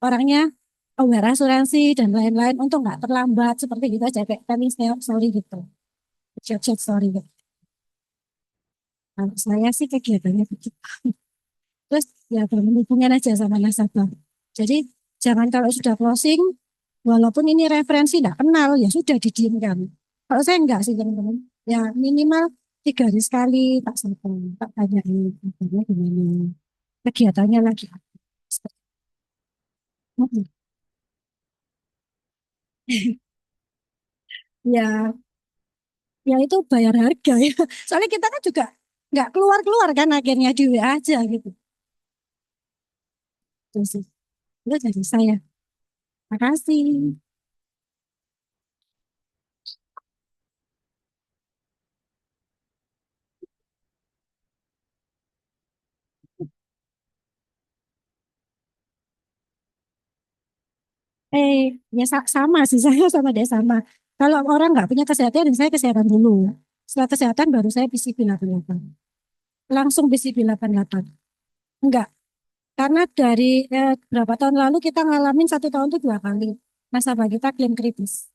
orangnya aware asuransi dan lain-lain untuk nggak terlambat seperti gitu aja kayak telling story gitu, chat story gitu. Kalau saya sih kegiatannya begitu. Terus ya berhubungan aja sama nasabah. Jadi jangan kalau sudah closing, walaupun ini referensi nggak kenal ya sudah didiamkan. Kalau saya enggak sih teman-teman, ya minimal 3 hari sekali tak sampai tak tanyain kabarnya gimana, kegiatannya lagi apa. Mm-mm. Ya, ya itu bayar harga ya. Soalnya kita kan juga nggak keluar-keluar kan akhirnya di WA aja gitu. Itu sih. Itu dari saya. Makasih. Ya sama sih saya sama dia sama. Kalau orang nggak punya kesehatan, ya saya kesehatan dulu. Setelah kesehatan baru saya PCP 88. Langsung PCP 88. Enggak, karena dari berapa tahun lalu kita ngalamin 1 tahun itu 2 kali. Nasabah kita klaim kritis.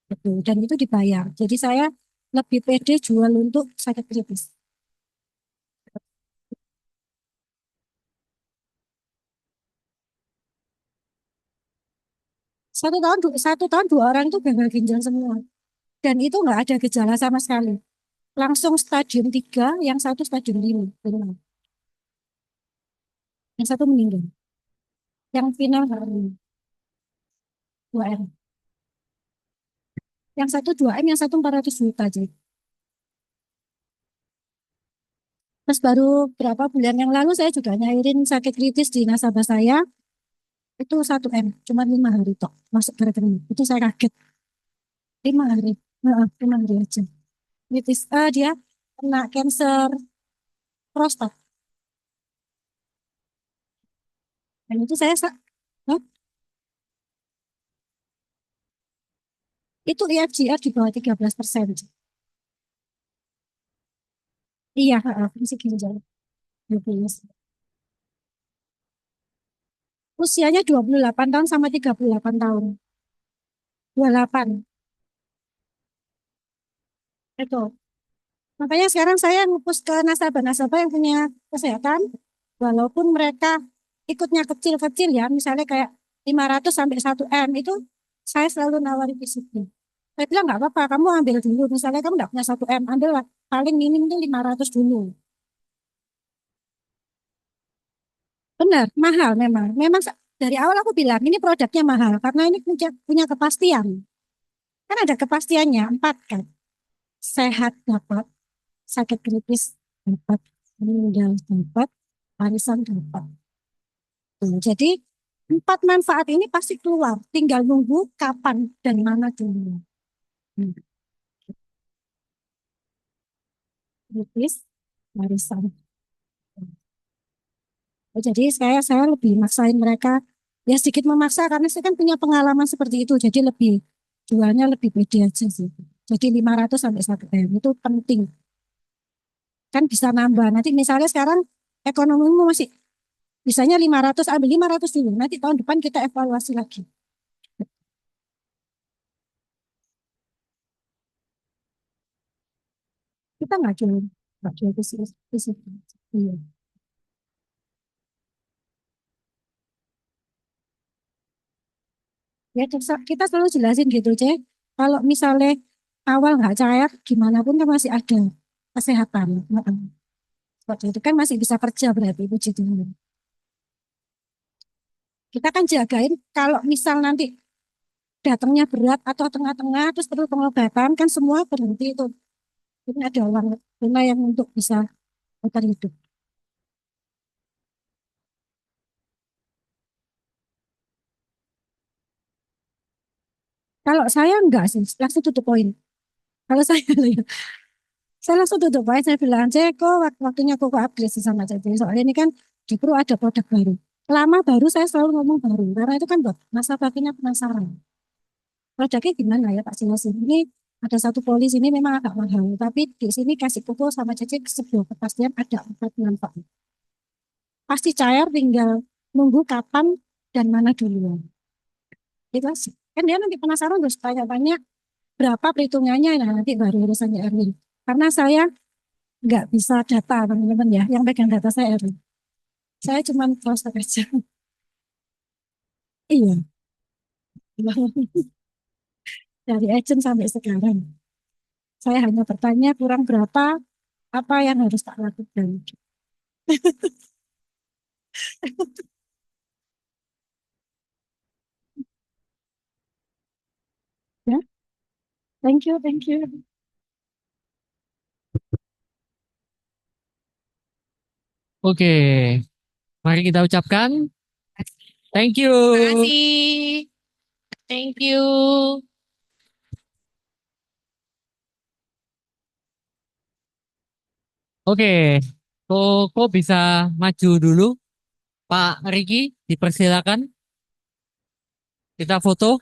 Betul. Dan itu dibayar. Jadi saya lebih pede jual untuk sakit kritis. 1 tahun 2 orang itu gagal ginjal semua. Dan itu nggak ada gejala sama sekali. Langsung stadium 3, yang satu stadium 5. Yang satu meninggal. Yang final nggak meninggal. 2M. Yang satu 2M, yang satu 400 juta aja. Terus baru berapa bulan yang lalu saya juga nyairin sakit kritis di nasabah saya. Itu 1M. Cuma 5 hari tok. Masuk ke rekening. Itu saya kaget. 5 hari. Heeh, 5 hari aja. Kritis. Dia kena cancer prostat. Dan itu saya Hah? Itu IFGR di bawah 13%. Iya, heeh, fungsi ginjal. 12. Usianya 28 tahun sama 38 tahun. 28. Itu. Makanya sekarang saya ngepus ke nasabah-nasabah yang punya kesehatan, walaupun mereka ikutnya kecil-kecil ya, misalnya kayak 500 sampai 1M, itu saya selalu nawari PCP. Saya bilang nggak apa-apa, kamu ambil dulu. Misalnya kamu nggak punya 1M, ambil lah. Paling minim itu 500 dulu. Benar, mahal memang. Memang dari awal aku bilang ini produknya mahal karena ini punya kepastian. Kan ada kepastiannya, 4 kan. Sehat dapat, sakit kritis dapat, meninggal dapat, warisan dapat. Tuh, jadi 4 manfaat ini pasti keluar. Tinggal nunggu kapan dan mana dulu. Hmm, kritis, warisan. Jadi saya lebih maksain mereka, ya sedikit memaksa karena saya kan punya pengalaman seperti itu. Jadi lebih jualnya lebih pede aja sih. Jadi 500 sampai 1 M itu penting. Kan bisa nambah. Nanti misalnya sekarang ekonomimu masih misalnya 500, ambil 500 dulu. Nanti tahun depan kita evaluasi lagi. Kita nggak jual ke situ. Iya. Ya kita selalu jelasin gitu, Cek. Kalau misalnya awal nggak cair, gimana pun kan masih ada kesehatan. Heeh. Seperti itu kan masih bisa kerja berarti puji Tuhan. Kita kan jagain kalau misal nanti datangnya berat atau tengah-tengah terus perlu pengobatan kan semua berhenti itu. Ini ada uang tunai yang untuk bisa bertahan hidup. Kalau saya enggak sih, langsung tutup poin. Kalau saya, ya, saya langsung tutup poin. Saya bilang, Ceko, waktunya kok upgrade sih sama jadi. Soalnya ini kan di Pro ada produk baru. Lama baru saya selalu ngomong baru, karena itu kan buat nasabahnya penasaran. Produknya gimana ya Pak Silasin? Ini ada satu polis ini memang agak mahal, tapi di sini kasih pupuk sama cecek sebuah kepastian ada 4 manfaat. Pasti cair, tinggal nunggu kapan dan mana duluan. Itu sih. Kan dia nanti penasaran terus tanya-tanya berapa perhitungannya, nah nanti baru urusannya Erwin. Karena saya nggak bisa data teman-teman ya, yang pegang data saya Erwin. Saya cuma cross check aja. Iya, dari agent sampai sekarang. Saya hanya bertanya kurang berapa, apa yang harus tak lakukan. Ya, thank you, thank you. Oke, mari kita ucapkan thank you. Terima kasih. Thank you. Oke, kok bisa maju dulu, Pak Riki, dipersilakan kita foto.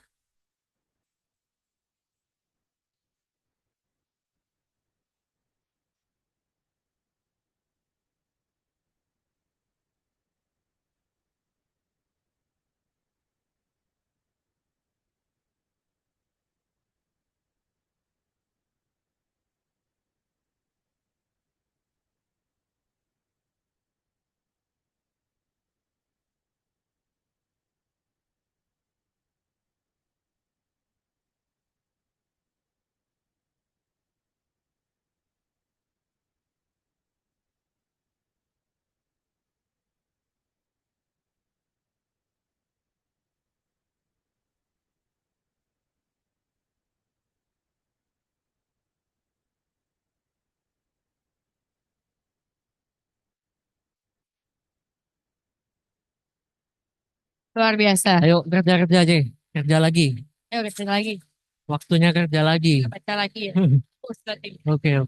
Luar biasa. Ayo kerja-kerja aja, kerja lagi. Ayo kita lagi. Waktunya kerja lagi. Baca lagi ya. Terus berarti. Oke, oke.